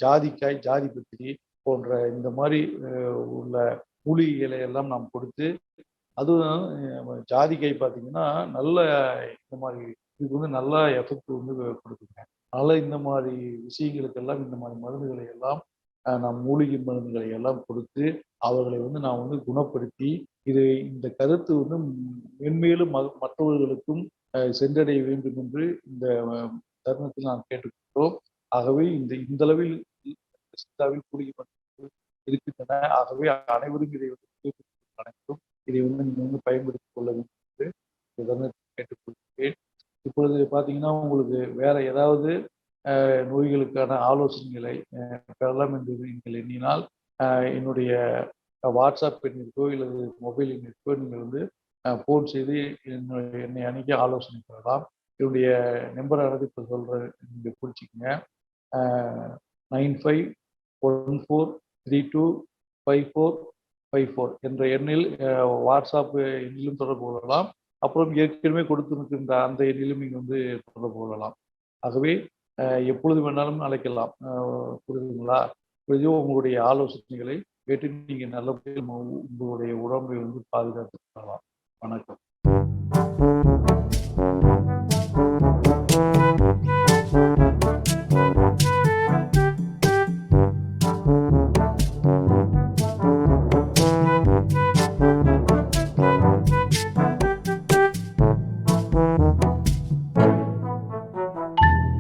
ஜாதிக்காய், ஜாதி பத்திரி போன்ற இந்த மாதிரி உள்ள மூலிகைகளை எல்லாம் நாம் கொடுத்து, அதுவும் ஜாதிக்காய் பார்த்தீங்கன்னா நல்ல இந்த மாதிரி இதுக்கு வந்து நல்லா எஃபெக்ட் வந்து கொடுக்குங்க. அதனால இந்த மாதிரி விஷயங்களுக்கெல்லாம் இந்த மாதிரி மருந்துகளை எல்லாம் நாம் மூலிகை மருந்துகளை எல்லாம் கொடுத்து அவர்களை வந்து நான் வந்து குணப்படுத்தி இந்த கருத்து வந்து மென்மேலும் மற்றவர்களுக்கும் சென்றடைய வேண்டும் என்று இந்த தருணத்தில் நான் கேட்டுக்கொண்டோம். ஆகவே இந்த அளவில் சித்தாவில் மூலிகை மருந்துகள் இருக்கின்றன. ஆகவே அனைவரும் இதை வந்து அனைவரும் இதை வந்து நீங்க வந்து பயன்படுத்திக் கொள்ள வேண்டும் என்று இந்த தருணத்தில் கேட்டுக்கொள்கிறேன். இப்போ இப்பொழுது பார்த்தீங்கன்னா, உங்களுக்கு வேற ஏதாவது நோய்களுக்கான ஆலோசனைகளை பெறலாம் என்று நீங்கள் எண்ணினால், என்னுடைய வாட்ஸ்அப் எண்ணிற்கோ இல்லது மொபைல் எண்ணிற்கோ நீங்கள் வந்து ஃபோன் செய்து என்னை அணுகி ஆலோசனை பெறலாம். என்னுடைய நம்பரானது இப்ப சொல்றேன், நீங்க குறிச்சுக்கங்க. 9514325454 என்ற எண்ணில் வாட்ஸ்அப் எண்ணிலும் தொடர்பு கொள்ளலாம். அப்புறம் ஏற்கனவே கொடுத்திருக்கின்ற அந்த எண்ணிலும் நீங்க வந்து தொடர்பு கொள்ளலாம். ஆகவே எப்பொழுது வேணாலும் அழைக்கலாம். புரியுதுங்களா? எப்பொழுதும் உங்களுடைய ஆலோசனைகளை கேட்டு நீங்க நல்லபடியா உங்களுடைய உடம்பை வந்து பாதுகாத்துக் கொள்ளலாம்.